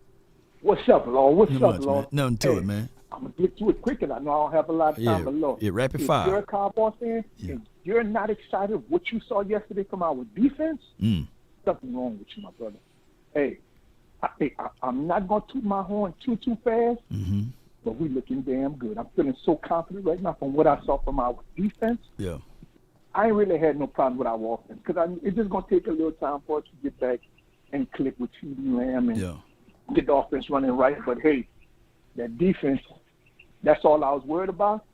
What's up, Lord? What's up, Lord? Nothing to it, man. I'm going to get to it quick, and I know I don't have a lot of time, but Lord. Yeah, rapid if fire. you're a Cowboys fan, and you're not excited what you saw yesterday from our defense, something wrong with you, my brother. Hey, I'm not going to toot my horn too fast, but we're looking damn good. I'm feeling so confident right now from what I saw from our defense. Yeah. I ain't really had no problem with our offense, because it's just going to take a little time for us to get back and click with CeeDee Lamb and get the offense running right. But, hey, that defense, that's all I was worried about.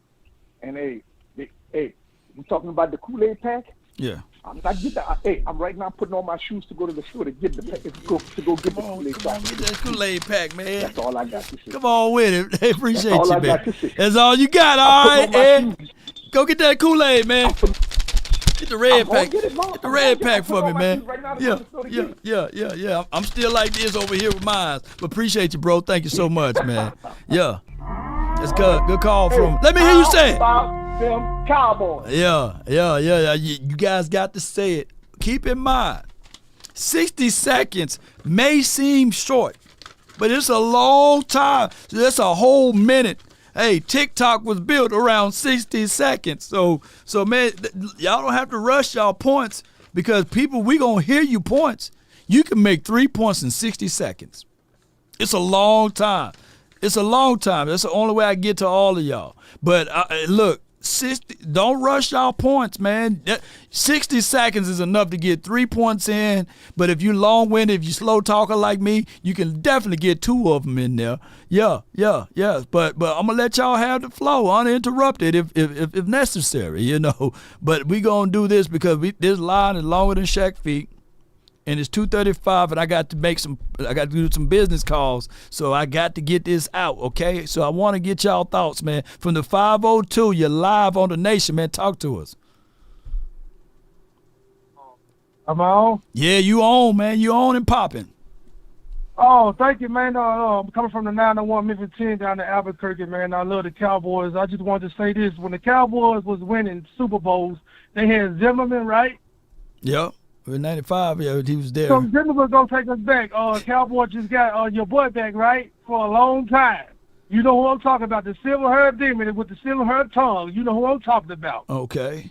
And, hey, we're talking about the Kool-Aid pack. Yeah. I'm not getting that. Hey, I'm right now putting on my shoes to go to the store to get the pack, to go get the Kool-Aid pack. Come on, get that Kool-Aid pack, man. That's all I got to say. Come on with it. Hey, appreciate That's all you, I man. got to say. That's all you got, all right, Ed? Go get that Kool-Aid, man. Get the red pack. Get the red pack for me, man. Yeah. I'm still like this over here with mine. But appreciate you, bro. Thank you so much, man. Yeah. That's good. Good call from. Let me hear you say it. Them Cowboys. Yeah. You guys got to say it. Keep in mind, 60 seconds may seem short, but it's a long time. So that's a whole minute. Hey, TikTok was built around 60 seconds. So man, y'all don't have to rush y'all points, because we going to hear you points. You can make 3 points in 60 seconds. It's a long time. That's the only way I get to all of y'all. But look, don't rush y'all points, man. 60 seconds is enough to get 3 points in, but if you long-winded, if you slow talker like me, you can definitely get 2 of them in there. Yeah. But I'm gonna let y'all have the flow uninterrupted if necessary, you know. But we gonna do this because this line is longer than Shaq feet. And it's 2:35, and I got to do some business calls, so I got to get this out, okay? So I want to get y'all thoughts, man. From the 502, you're live on the Nation, man. Talk to us. Am I on? Yeah, you on, man. You on and popping. Oh, thank you, man. I'm coming from the 901 Memphis 10 down to Albuquerque, man. I love the Cowboys. I just wanted to say this. When the Cowboys was winning Super Bowls, they had Zimmerman, right? Yep. In 95, yeah, he was there. So Zimmerman's going to take us back. Cowboy just got your boy back, right, for a long time. You know who I'm talking about, the silver-haired demon with the silver-haired tongue. You know who I'm talking about. Okay.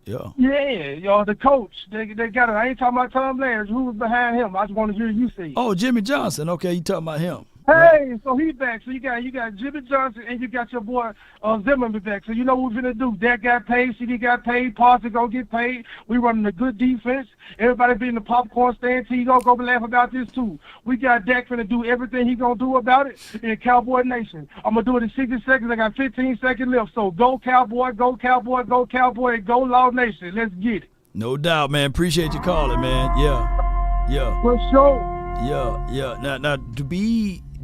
Yeah. Yeah, the coach. They got it. I ain't talking about Tom Landry. Who was behind him? I just want to hear you say it. Oh, Jimmy Johnson. Okay, you talking about him. Hey, so he back. So you got Jimmy Johnson and you got your boy Zimmerman back. So you know what we're gonna do. Dak got paid, CeeDee got paid, Parsons gonna get paid. We running a good defense. Everybody be in the popcorn stand. T gonna go laugh about this too. We got Dak finna do everything he gonna do about it in Cowboy Nation. I'm gonna do it in 60 seconds. I got 15 seconds left. So go Cowboy, go Cowboy, go Cowboy, go Law Nation. Let's get it. No doubt, man. Appreciate you calling, man. Yeah. For sure. Yeah. Now to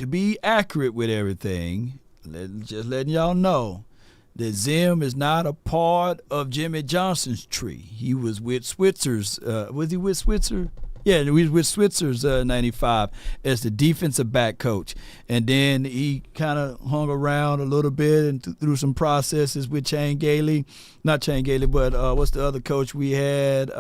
be accurate with everything, just letting y'all know that Zim is not a part of Jimmy Johnson's tree. He was with Switzer's. Was he with Switzer? Yeah, he was with Switzer's 95 as the defensive back coach. And then he kind of hung around a little bit and through some processes with not Shane Gailey, but what's the other coach we had?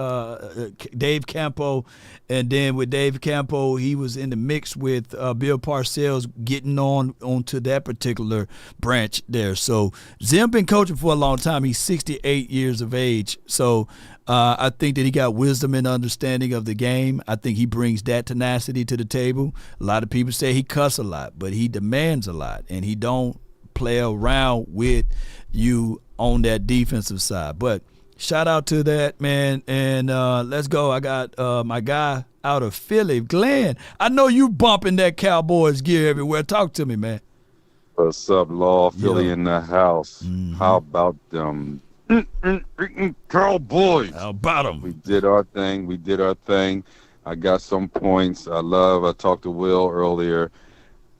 Dave Campo. And then with Dave Campo, he was in the mix with Bill Parcells getting onto that particular branch there. So Zim been coaching for a long time. He's 68 years of age. So I think that he got wisdom and understanding of the game. I think he brings that tenacity to the table. A lot of people say he cuss a lot, but he demands a lot, and he don't play around with you on that defensive side. But shout out to that, man, and let's go. I got my guy out of Philly, Glenn. I know you bumping that Cowboys gear everywhere. Talk to me, man. What's up, Law? Philly in the house. Mm-hmm. How about them Cowboys? How about them? We did our thing. I got some points. I talked to Will earlier.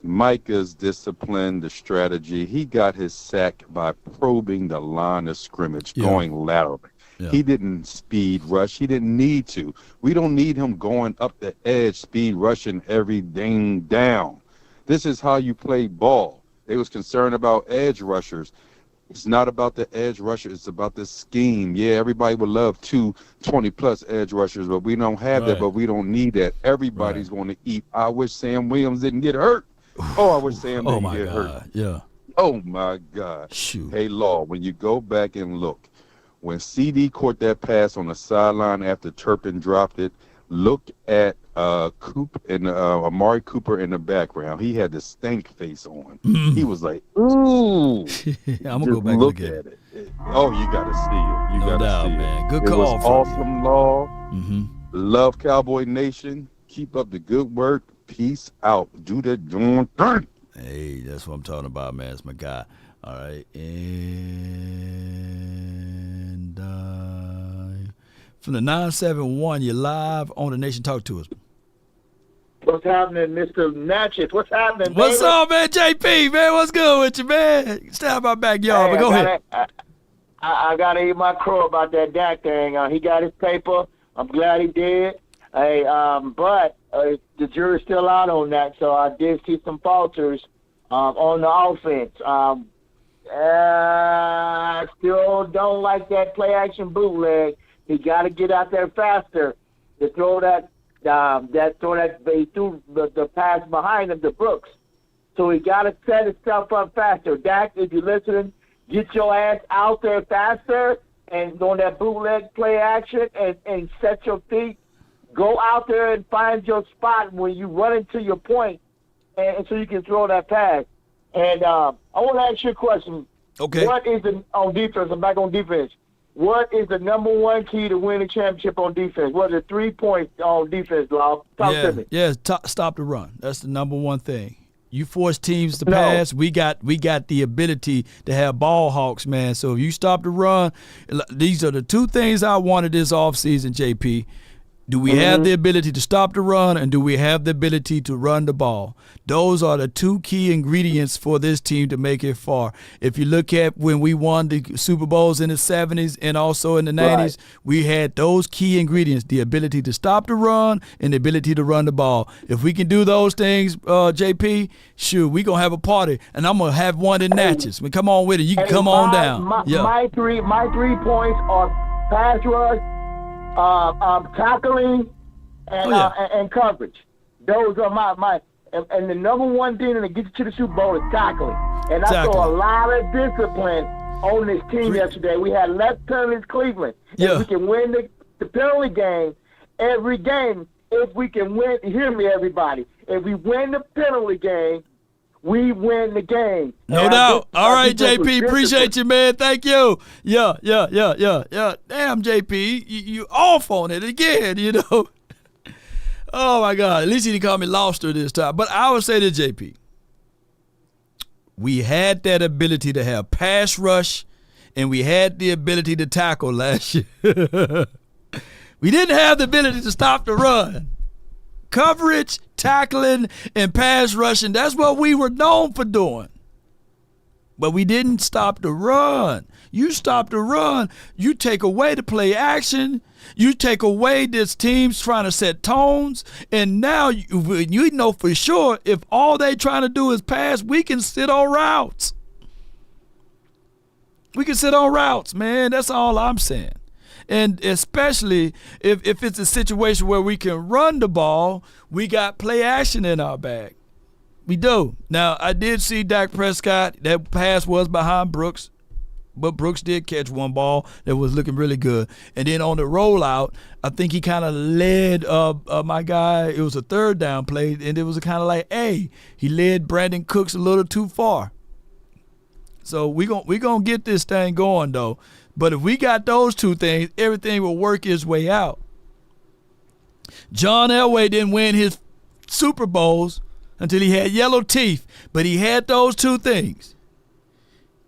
Micah's discipline, the strategy. He got his sack by probing the line of scrimmage, going laterally. Yeah. He didn't speed rush. He didn't need to. We don't need him going up the edge, speed rushing everything down. This is how you play ball. They was concerned about edge rushers. It's not about the edge rusher. It's about the scheme. Yeah, everybody would love 20-plus edge rushers, but we don't have that, but we don't need that. Everybody's going to eat. I wish Sam Williams didn't get hurt. I wish Sam didn't get hurt. Yeah. Oh, my God. Shoot. Hey, Law, when you go back and look, when CeeDee caught that pass on the sideline after Turpin dropped it, look at Amari Cooper in the background. He had the stank face on. Mm. He was like, ooh. I'm going to go back and look at it. Oh, you got to see it. You got to see man. it. Good call. It was awesome, you. Law. Mm-hmm. Love Cowboy Nation. Keep up the good work. Peace out. Do the darn thing. Hey, that's what I'm talking about, man. It's my guy. All right. And from the 971, you're live on the Nation. Talk to us. What's happening, Mr. Natchez? What's happening, baby? What's up, man? JP, man. What's good with you, man? Stay out my backyard, but go ahead. I got to eat my crow about that Dak thing. He got his paper. I'm glad he did. Hey, but the jury's still out on that, so I did see some falters on the offense. I still don't like that play-action bootleg. He got to get out there faster to throw they threw the pass behind him to Brooks. So he got to set himself up faster. Dak, if you're listening, get your ass out there faster and on that bootleg play action and set your feet. Go out there and find your spot when you run into your point, and so you can throw that pass. And I want to ask you a question. Okay. What is on defense? I'm back on defense. What is the number one key to winning championship on defense? What are the 3 points on defense, Law? Talk to me. Yeah, stop the run. That's the number one thing. You force teams to pass. We got the ability to have ball hawks, man. So if you stop the run, these are the two things I wanted this offseason, JP. Do we have the ability to stop the run, and do we have the ability to run the ball? Those are the two key ingredients for this team to make it far. If you look at when we won the Super Bowls in the 70s and also in the 90s, we had those key ingredients, the ability to stop the run and the ability to run the ball. If we can do those things, JP, sure, we're going to have a party, and I'm going to have one in Natchez. Come on with it. You can come on down. My 3 points are pass rush, tackling, and coverage. Those are my and the number one thing that gets you to the Super Bowl is tackling. And I saw a lot of discipline on this team yesterday. We had less penalties, Cleveland. If we can win the penalty game every game, if we can win, hear me, everybody. If we win the penalty game, we win the game. No doubt. All right, JP. Appreciate you, man. Thank you. Yeah. Damn, JP. You off on it again, you know. Oh, my God. At least he didn't call me Lobster this time. But I would say to JP, we had that ability to have pass rush, and we had the ability to tackle last year. We didn't have the ability to stop the run. Coverage, tackling, and pass rushing, that's what we were known for doing. But we didn't stop the run. You stop the run, you take away the play action, you take away this team's trying to set tones, and now you know for sure if all they trying to do is pass, we can sit on routes. We can sit on routes, man. That's all I'm saying. And especially if it's a situation where we can run the ball, we got play action in our bag. We do. Now, I did see Dak Prescott. That pass was behind Brooks, but Brooks did catch one ball that was looking really good. And then on the rollout, I think he kind of led my guy. It was a third down play, and it was kind of like, hey, he led Brandon Cooks a little too far. So we gonna get this thing going, though. But if we got those two things, everything will work its way out. John Elway didn't win his Super Bowls until he had yellow teeth, but he had those two things.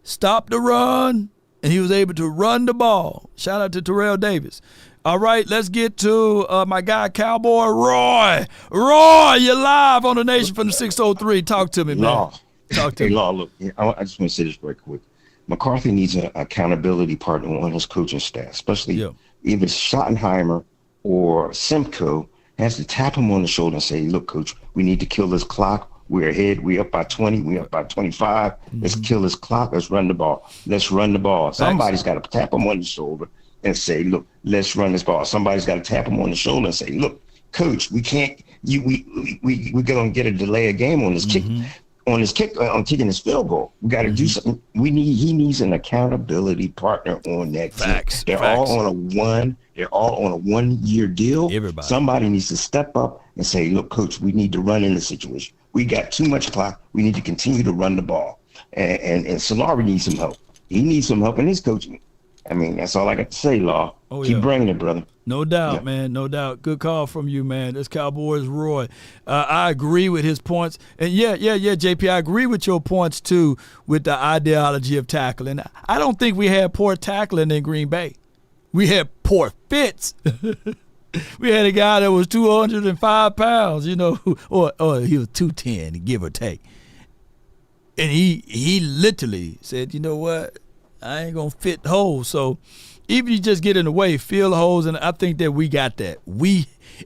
Stop the run, and he was able to run the ball. Shout out to Terrell Davis. All right, let's get to my guy, Cowboy Roy. Roy, you're live on the Nation from the 603. Talk to me, man. Talk to me. Law, look, I just want to say this very quick. McCarthy needs an accountability partner on his coaching staff, especially either Schottenheimer or Simcoe has to tap him on the shoulder and say, look, coach, we need to kill this clock. We're ahead. We're up by 20. We're up by 25. Let's kill this clock. Let's run the ball. Let's run the ball. Somebody's got to tap him on the shoulder and say, look, let's run this ball. Somebody's got to tap him on the shoulder and say, look, coach, we can't, we're going to get a delay of game on this kick. On his kick, on kicking his field goal, we got to do something. He needs an accountability partner on that team. They're all on a 1 year deal. Everybody. Somebody needs to step up and say, look, coach, we need to run in the situation. We got too much clock. We need to continue to run the ball. And Solari needs some help. He needs some help in his coaching. I mean, that's all I got to say, Law. Keep bringing it, brother. No doubt, man. No doubt. Good call from you, man. This Cowboys Roy. I agree with his points. And yeah, JP, I agree with your points, too, with the ideology of tackling. I don't think we had poor tackling in Green Bay. We had poor fits. We had a guy that was 205 pounds, you know, or he was 210, give or take. And he literally said, you know what? I ain't going to fit holes. So even if you just get in the way, fill the holes, and I think that we got that.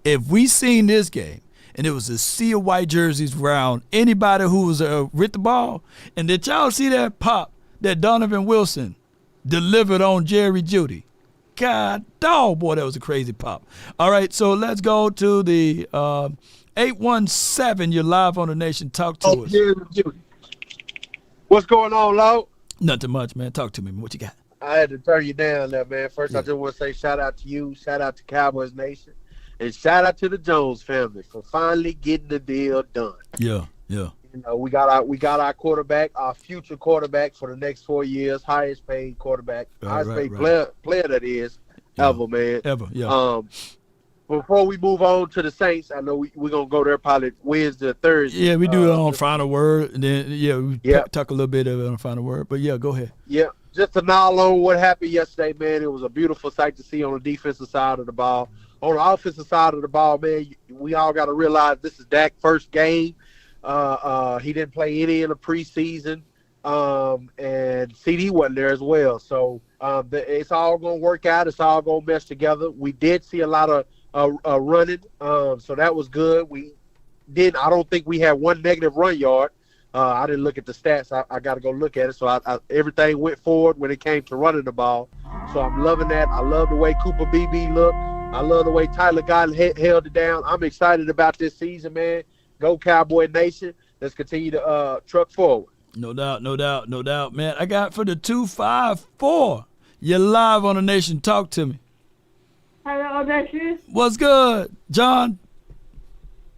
If we seen this game, and it was a sea of white jerseys around anybody who was with the ball, and did y'all see that pop that Donovan Wilson delivered on Jerry Jeudy? God dog, boy, that was a crazy pop. All right, so let's go to the 817. You're live on the Nation. Talk to us. What's going on, Lo? Nothing much, man. Talk to me. What you got? I had to turn you down there, man. First, I just want to say shout out to you, shout out to Cowboys Nation, and shout out to the Jones family for finally getting the deal done. Yeah. You You know, we got our quarterback, our future quarterback for the next 4 years, highest paid quarterback, highest paid player that is ever, man. Ever, yeah. Before we move on to the Saints, I know we're going to go there probably Wednesday or Thursday. Yeah, we do it on Final Word, and then, we talk a little bit of it on Final Word. But, yeah, go ahead. Yeah, just to nod on what happened yesterday, man, it was a beautiful sight to see on the defensive side of the ball. On the offensive side of the ball, man, we all got to realize this is Dak's first game. He didn't play any in the preseason, and CeeDee wasn't there as well. So it's all going to work out. It's all going to mesh together. We did see a lot of running, so that was good. I don't think we had one negative run yard. I didn't look at the stats. I got to go look at it. So everything went forward when it came to running the ball. So I'm loving that. I love the way Cooper BB looked. I love the way Tyler Guyton held it down. I'm excited about this season, man. Go Cowboy Nation. Let's continue to truck forward. No doubt, man. I got for the 254. You're live on the Nation. Talk to me. Hello, Nation. What's good, John?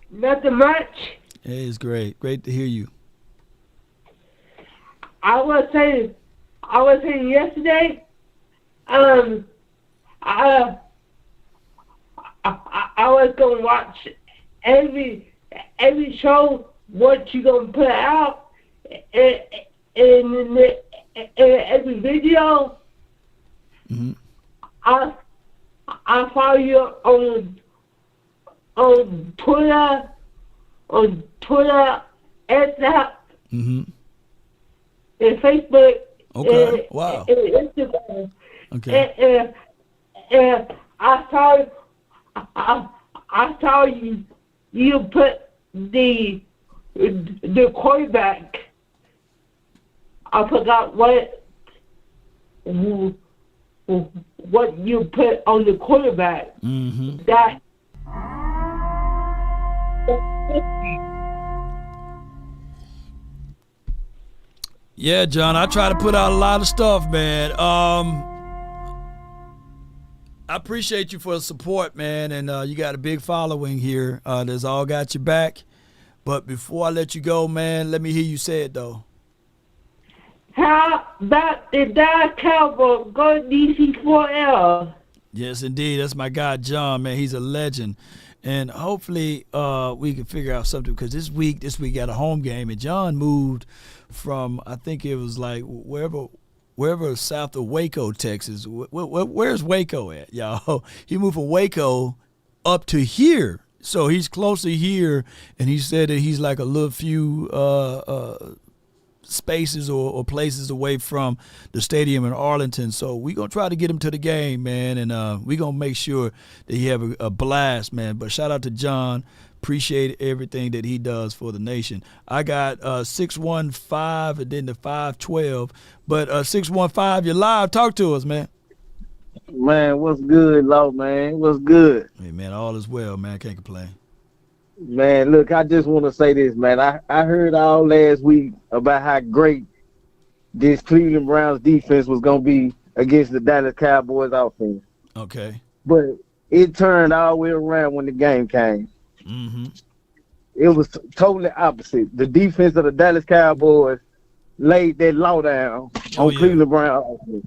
Nothing much. Hey, it's great. Great to hear you. I was saying yesterday, I was gonna watch every show what you gonna put out in every video. Mm-hmm. I follow you on Twitter, mm-hmm. and Facebook. Okay. Wow. And Instagram. Okay. And I saw you put the quarterback. I forgot what you put on the quarterback. Mm-hmm. That. Yeah, John, I try to put out a lot of stuff, man. I appreciate you for the support, man, and you got a big following here that's all got your back. But before I let you go, man, let me hear you say it, though. How about the Dallas Cowboys go DC4L? Yes, indeed. That's my guy, John, man. He's a legend. And hopefully we can figure out something because this week got a home game, and John moved from, I think it was like wherever south of Waco, Texas. Where's Waco at, y'all? He moved from Waco up to here. So he's closer here, and he said that he's like a little few spaces or places away from the stadium in Arlington. So we're going to try to get him to the game, man, and we're going to make sure that he have a blast, man. But shout out to John. Appreciate everything that he does for the nation. I got 615 and then the 512. But 615, you're live. Talk to us, man. Man, what's good, Law, man? What's good? Hey, man, all is well, man. Can't complain. Man, look, I just want to say this, man. I heard all last week about how great this Cleveland Browns defense was going to be against the Dallas Cowboys offense. Okay. But it turned all the way around when the game came. Mm-hmm. It was totally opposite. The defense of the Dallas Cowboys laid that law down on Cleveland Browns offense.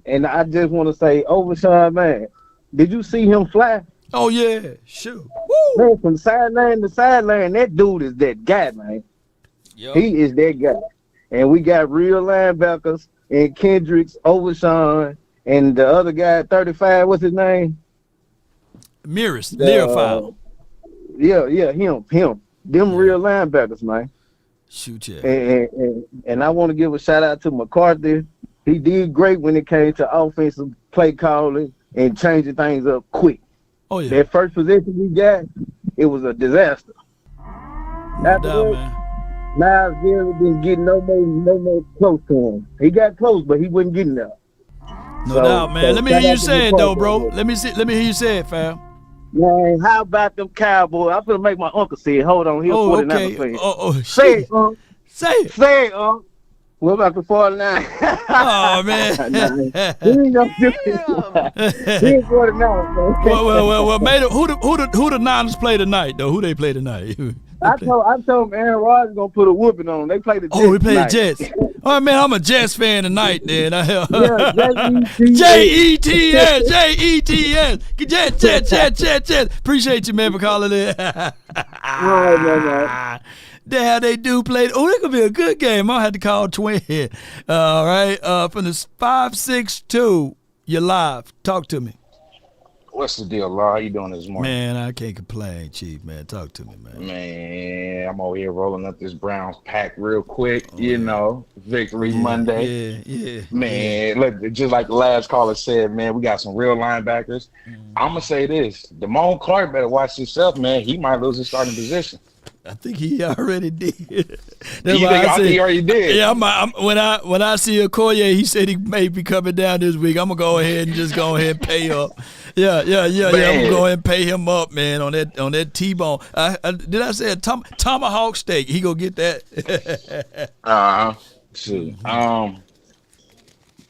And I just want to say, Overshawn, man, did you see him fly? Oh, yeah. Shoot. Woo. Man, from sideline to sideline, that dude is that guy, man. Yep. He is that guy. And we got real linebackers and Kendricks, Overshawn, and the other guy, 35, what's his name? Mirrors, Learfile. Yeah, him. Them real linebackers, man. Shoot, yeah. And I want to give a shout out to McCarthy. He did great when it came to offensive play calling and changing things up quick. Oh, yeah. That first position we got, it was a disaster. No doubt, man. Miles Garrett didn't get no more close to him. He got close, but he wasn't getting there. No doubt, man. Let me hear you say it, though, bro. Let me hear you say it, fam. Man, how about them Cowboys? I'm finna make my uncle say it. Hold on, he's 49 fan. Say it, Say it. Say it, What about the 49? Oh, man. He ain't no He ain't 49, man. Well, who the Niners play tonight, though? Who they play tonight? I told him Aaron Rodgers gonna put a whooping on him. They play the Jets. Oh, we play the tonight. Jets. Oh man, I'm a Jets fan tonight, then. Yeah, J-E-T-S. Jets. Appreciate you, man, for calling in. Yeah, they do play. Oh, that could be a good game. I'll have to call Twin. All right. From the 562, you're live. Talk to me. What's the deal, Law? How you doing this morning? Man, I can't complain, Chief, man. Talk to me, man. Man, I'm over here rolling up this Browns pack real quick. Victory Monday. Yeah. Man, look, just like the last caller said, man, we got some real linebackers. I'm going to say this. Damone Clark better watch himself, man. He might lose his starting position. I think he already did. I think he already did. Yeah, when I see Okoye, he said he may be coming down this week. I'm gonna go ahead and just go ahead and pay up. Yeah. I'm gonna go ahead and pay him up, man, on that T-bone. Did I say a tomahawk steak? He gonna get that.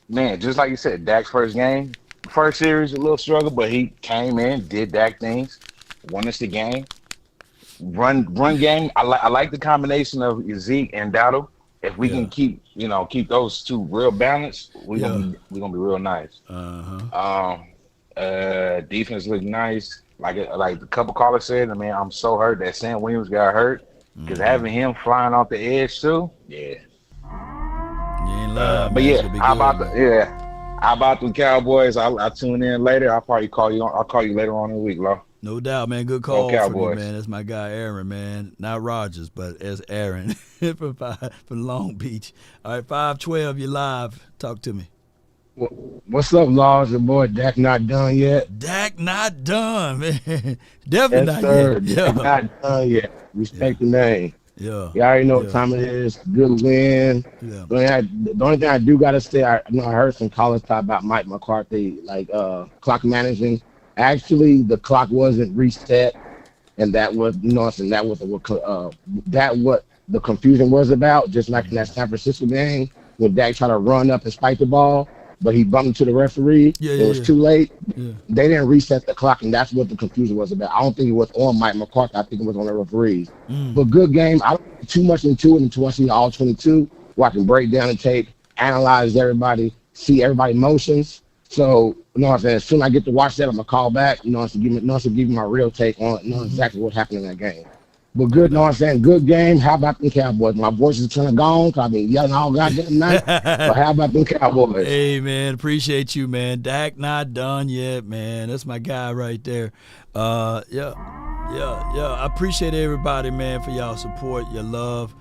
Man, just like you said, Dak's first series, a little struggle, but he came in, did Dak things, won us the game. Run game. I like the combination of Zeke and Dowdle. If we can keep those two real balanced, we're gonna be real nice. Defense looked nice. Like a couple callers said, I'm so hurt that Sam Williams got hurt because having him flying off the edge too. Yeah. How about the Cowboys? I'll tune in later. I'll probably call you. I'll call you later on in the week, Law. No doubt, man. Good call Cowboys. for me, man. That's my guy, Aaron, man. Not Rogers, but as Aaron from Long Beach. All right, 512, you're live. Talk to me. What's up, Laws? Your boy Dak not done yet. Dak not done, man. Definitely not sir. yet. Dak not done yet. Respect the name. Yeah. You already know what time it is. Good win. Yeah. The only thing I do gotta say, I heard some callers talk about Mike McCarthy, clock managing. Actually, the clock wasn't reset, and that was what the confusion was about. Just like in that San Francisco game, when Dak tried to run up and spike the ball, but he bumped into the referee. It was too late. Yeah. They didn't reset the clock, and that's what the confusion was about. I don't think it was on Mike McCarthy. I think it was on the referees. But good game. I don't get too much into it until I see all 22, where I can break down the tape, analyze everybody, see everybody's motions. So, as soon as I get to watch that, I'm going to call back, to give you my real take on exactly what happened in that game. But good, good game. How about them Cowboys? My voice is kind of gone because I've been yelling all goddamn night. But how about them Cowboys? Hey, man, appreciate you, man. Dak not done yet, man. That's my guy right there. Yeah. I appreciate everybody, man, for y'all support, your love.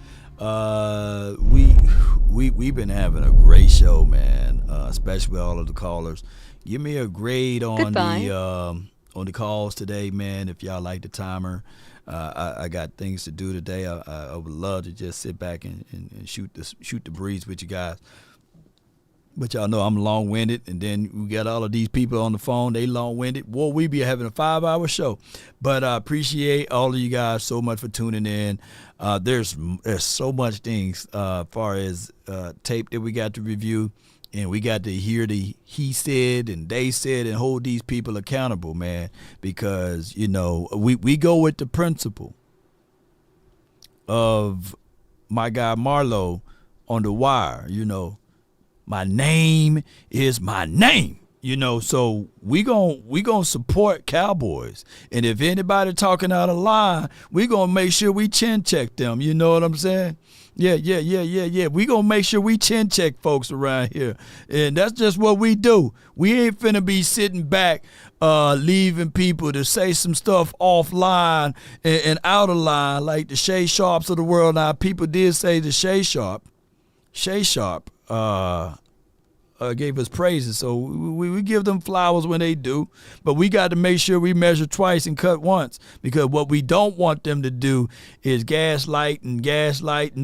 We've been having a great show, man, especially with all of the callers. Give me a grade on the calls today, man, if y'all like the timer. I got things to do today. I would love to just sit back and shoot the breeze with you guys. But y'all know I'm long-winded, and then we got all of these people on the phone. They long-winded. Boy, we be having a 5-hour show. But I appreciate all of you guys so much for tuning in. There's so much things far as tape that we got to review, and we got to hear the he said and they said and hold these people accountable, man, because, we go with the principle of my guy Marlo on the wire, My name is my name, so we gonna support Cowboys. And if anybody talking out of line, we gonna make sure we chin check them. You know what I'm saying? Yeah. We gonna make sure we chin check folks around here. And that's just what we do. We ain't finna be sitting back leaving people to say some stuff offline and out of line like the Shay Sharps of the world. Now, people did say the Shay Sharp gave us praises, so we give them flowers when they do, but we got to make sure we measure twice and cut once, because what we don't want them to do is gaslight and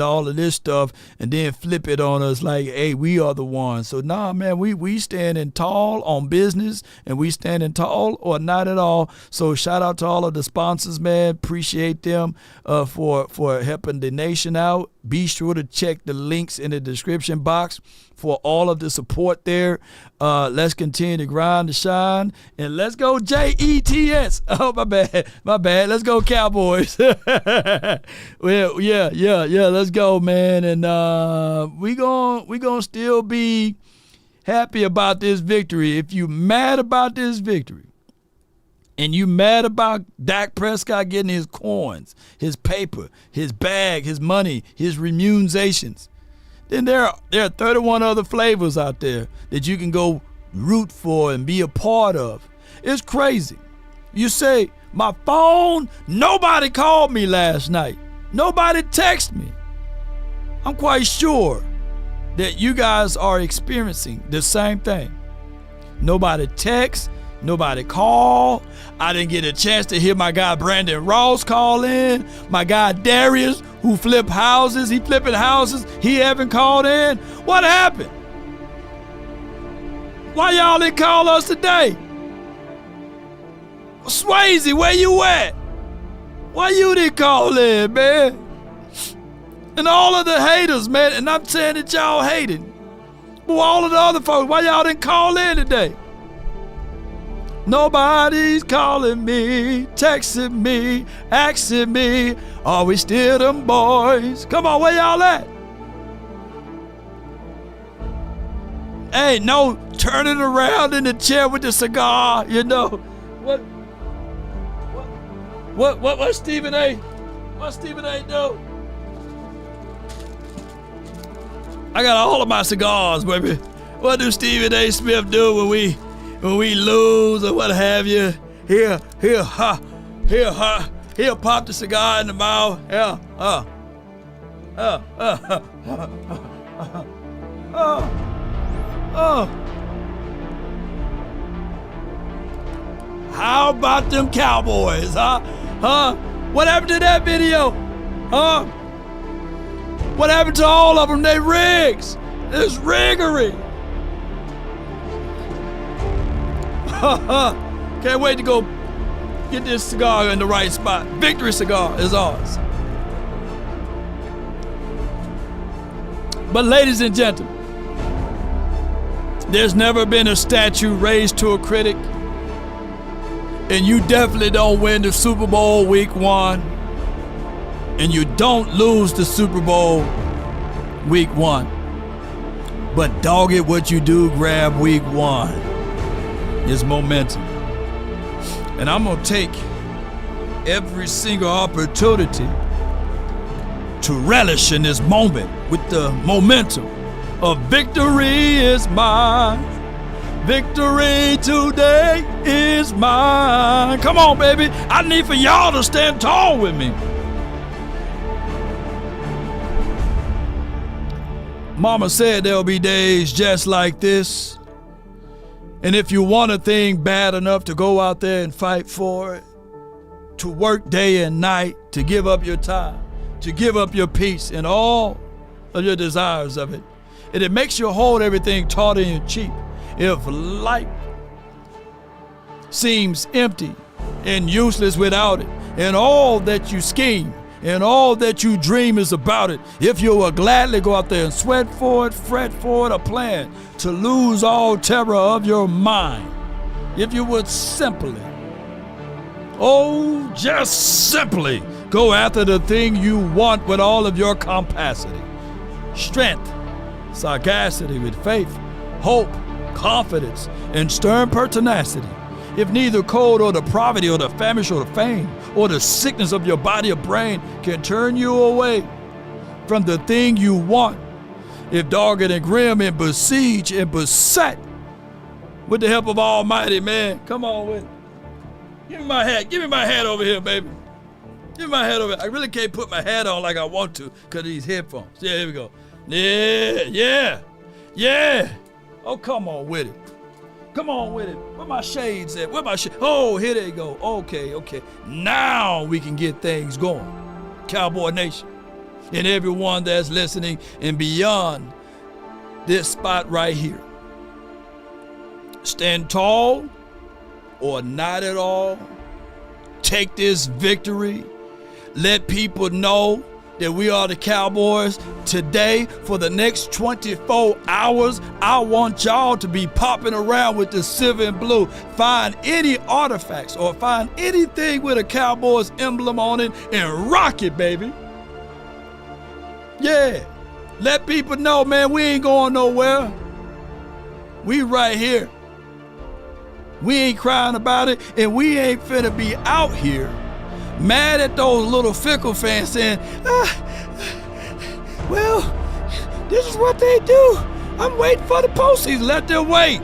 all of this stuff and then flip it on us like, hey, we are the ones. So nah, man, we standing tall on business, and we standing tall or not at all. So shout out to all of the sponsors, man. Appreciate them for helping the nation out. Be sure to check the links in the description box for all of the support there. Let's continue to grind to shine. And let's go Jets. Oh, my bad. Let's go Cowboys. Well, yeah. Let's go, man. And we gonna still be happy about this victory. If you mad about this victory, and you mad about Dak Prescott getting his coins, his paper, his bag, his money, his remunerations, then there are 31 other flavors out there that you can go root for and be a part of. It's crazy. You say, my phone, nobody called me last night. Nobody texted me. I'm quite sure that you guys are experiencing the same thing. Nobody texts. Nobody called. I didn't get a chance to hear my guy Brandon Ross call in. My guy Darius, who flipped houses. He flipping houses. He haven't called in. What happened? Why y'all didn't call us today? Swayze, where you at? Why you didn't call in, man? And all of the haters, man. And I'm saying that y'all hating. But all of the other folks, why y'all didn't call in today? Nobody's calling me, texting me, asking me, are we still them boys? Come on, where y'all at? Hey, no turning around in the chair with the cigar, you know. What Stephen A? What Stephen A do? I got all of my cigars, baby. What do Stephen A. Smith do when we lose or what have you? He'll pop the cigar in the mouth. How about them Cowboys, huh? What happened to that video? What happened to all of them? They rigs. It's riggery. Can't wait to go get this cigar in the right spot. Victory cigar is ours. But ladies and gentlemen, there's never been a statue raised to a critic, and you definitely don't win the Super Bowl week 1, and you don't lose the Super Bowl week 1. But dog it, what you do grab week 1 is momentum. And I'm going to take every single opportunity to relish in this moment with the momentum of victory is mine. Victory today is mine. Come on, baby. I need for y'all to stand tall with me. Mama said there'll be days just like this. And if you want a thing bad enough to go out there and fight for it, to work day and night, to give up your time, to give up your peace and all of your desires of it, and it makes you hold everything taut and cheap. If life seems empty and useless without it, and all that you scheme and all that you dream is about it, if you will gladly go out there and sweat for it, fret for it, or plan to lose all terror of your mind, if you would simply, just simply go after the thing you want with all of your capacity, strength, sagacity with faith, hope, confidence, and stern pertinacity. If neither cold or the poverty or the famish or the fame or the sickness of your body or brain can turn you away from the thing you want, if dogged and grim and besieged and beset with the help of Almighty, man, come on with it. Give me my hat. Give me my hat over here, baby. Give me my hat over here. I really can't put my hat on like I want to because of these headphones. Yeah, here we go. Yeah. Oh, come on with it. Come on with it. Where my shades at? Where my shades? Oh, here they go. Okay. Now we can get things going. Cowboy Nation and everyone that's listening and beyond this spot right here. Stand tall or not at all. Take this victory. Let people know that we are the Cowboys, today for the next 24 hours, I want y'all to be popping around with the silver and blue. Find any artifacts or find anything with a Cowboys emblem on it and rock it, baby. Yeah. Let people know, man, we ain't going nowhere. We right here. We ain't crying about it, and we ain't finna be out here mad at those little fickle fans saying, well, this is what they do. I'm waiting for the postseason. Let them wait.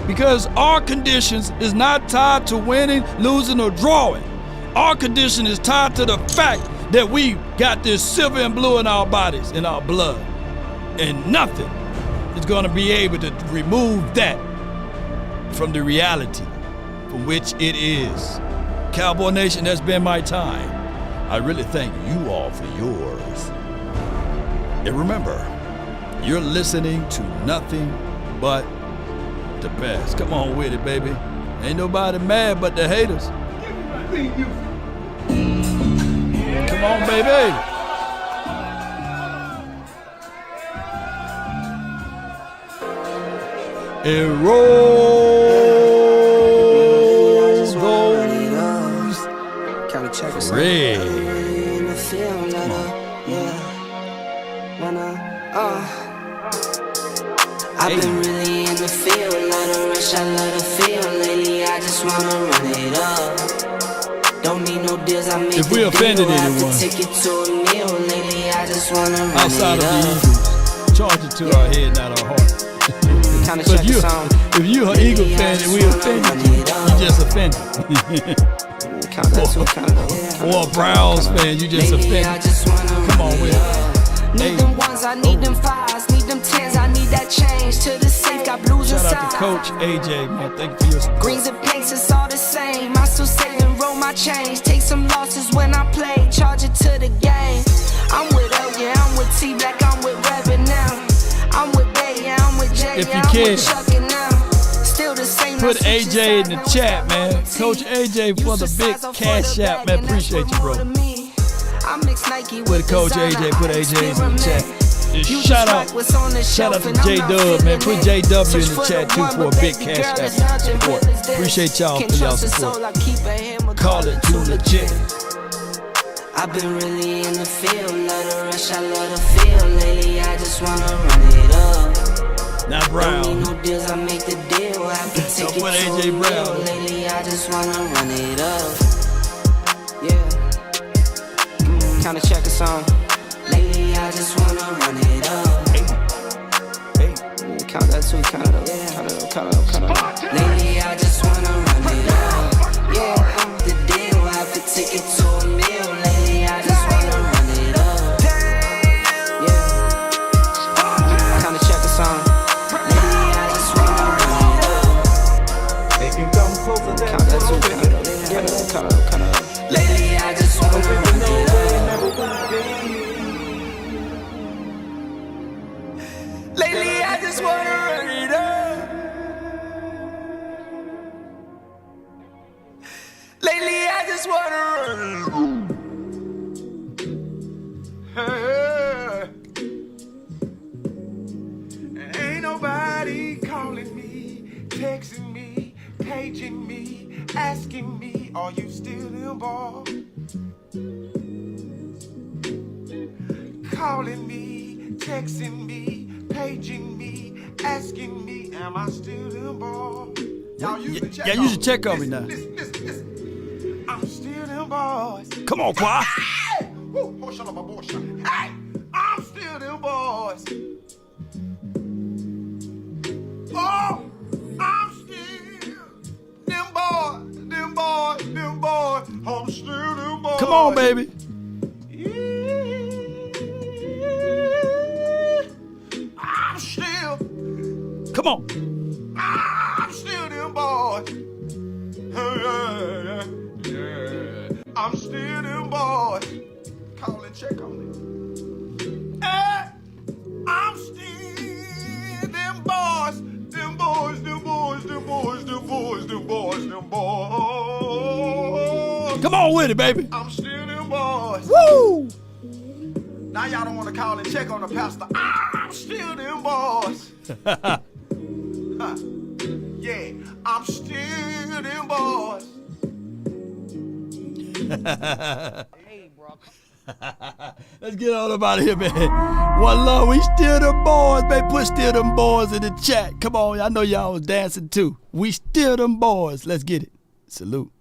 Because our conditions is not tied to winning, losing, or drawing. Our condition is tied to the fact that we got this silver and blue in our bodies, in our blood. And nothing is going to be able to remove that from the reality from which it is. Cowboy Nation, that's been my time. I really thank you all for yours. And remember, you're listening to nothing but the best. Come on with it, baby. Ain't nobody mad but the haters. Come on, baby. And rolls goes Trey. I've been really in the field, love the rush, I love the feel. Lately, I just wanna run it up. Don't need no deals, I make if we offended anyone take it to a meal. Lately, I just wanna run outside it of the up. Eagles, charge it to our head, not our heart. But if you're an Eagle fan and we offended you, you just offended. Or a Browns fan, you just offended. Come on with it. Need them ones, I need them fives, need them tens, I need that change to the safe, got blues Shout inside. out to Coach AJ, man. Thank you for your support. Greens and pinks, it's all the same. I still save and roll my change. Take some losses when I play, charge it to the game. I'm with L, yeah, I'm with T Black, I'm with Reverend now. I'm with Bay, yeah, I'm with J, If you yeah, I'm can, with Chuck and now. Still the same. put AJ in the chat, man. Coach AJ for the big cash app, man. Appreciate you, bro. With Coach AJ, put AJ's in the chat. Just shout out to J-Dub, man. Put JW in the chat too for a big cash app support. Appreciate y'all for y'all support. Call it too legit. I've been really in the field, love the rush, I love the feel. Lately, I just wanna run it up. Now Brown. Don't need no deals, I make the deal. I can take it to a meal. Lately, I just wanna run it up. Yeah. Kinda check a song. Lately, I just wanna run it up. Hey. Count that too, count it up. Count it up. Lately, I just wanna run it up. Yeah, I'm the deal. I could take it to a meal. Lately, I just wanna run it up. Yeah. Kinda check a song. Lately, I just wanna run it up. They can come closer. Count that too, count it up. Count it up. Lately, I just wanna run it up. Lately, I just wanna run it up. Lately, I just wanna run it up. Ain't nobody calling me, texting me, paging me, asking me, are you still involved? Calling me, texting me, paging me, asking me, am I still involved? Yeah, you should check on me now. Listen. I'm still involved. Come on, Qua. Hey! Oh, shut up, my boy. Hey! I'm still involved. Oh! I'm still them boys. I'm still them boys. Come on, baby. I'm still. Come on. I'm still them boys. Yeah. I'm still them boys. Call and check on it. Hey, I'm still them boys. Them boys. Come on with it, baby. I'm still them boys. Woo! Now y'all don't want to call and check on the pastor. I'm still them boys. Huh. Yeah, I'm still them boys. Hey, bro. Let's get on up out of here, man. One love, we still them boys, man. Put still them boys in the chat. Come on, I know y'all was dancing too. We still them boys. Let's get it. Salute.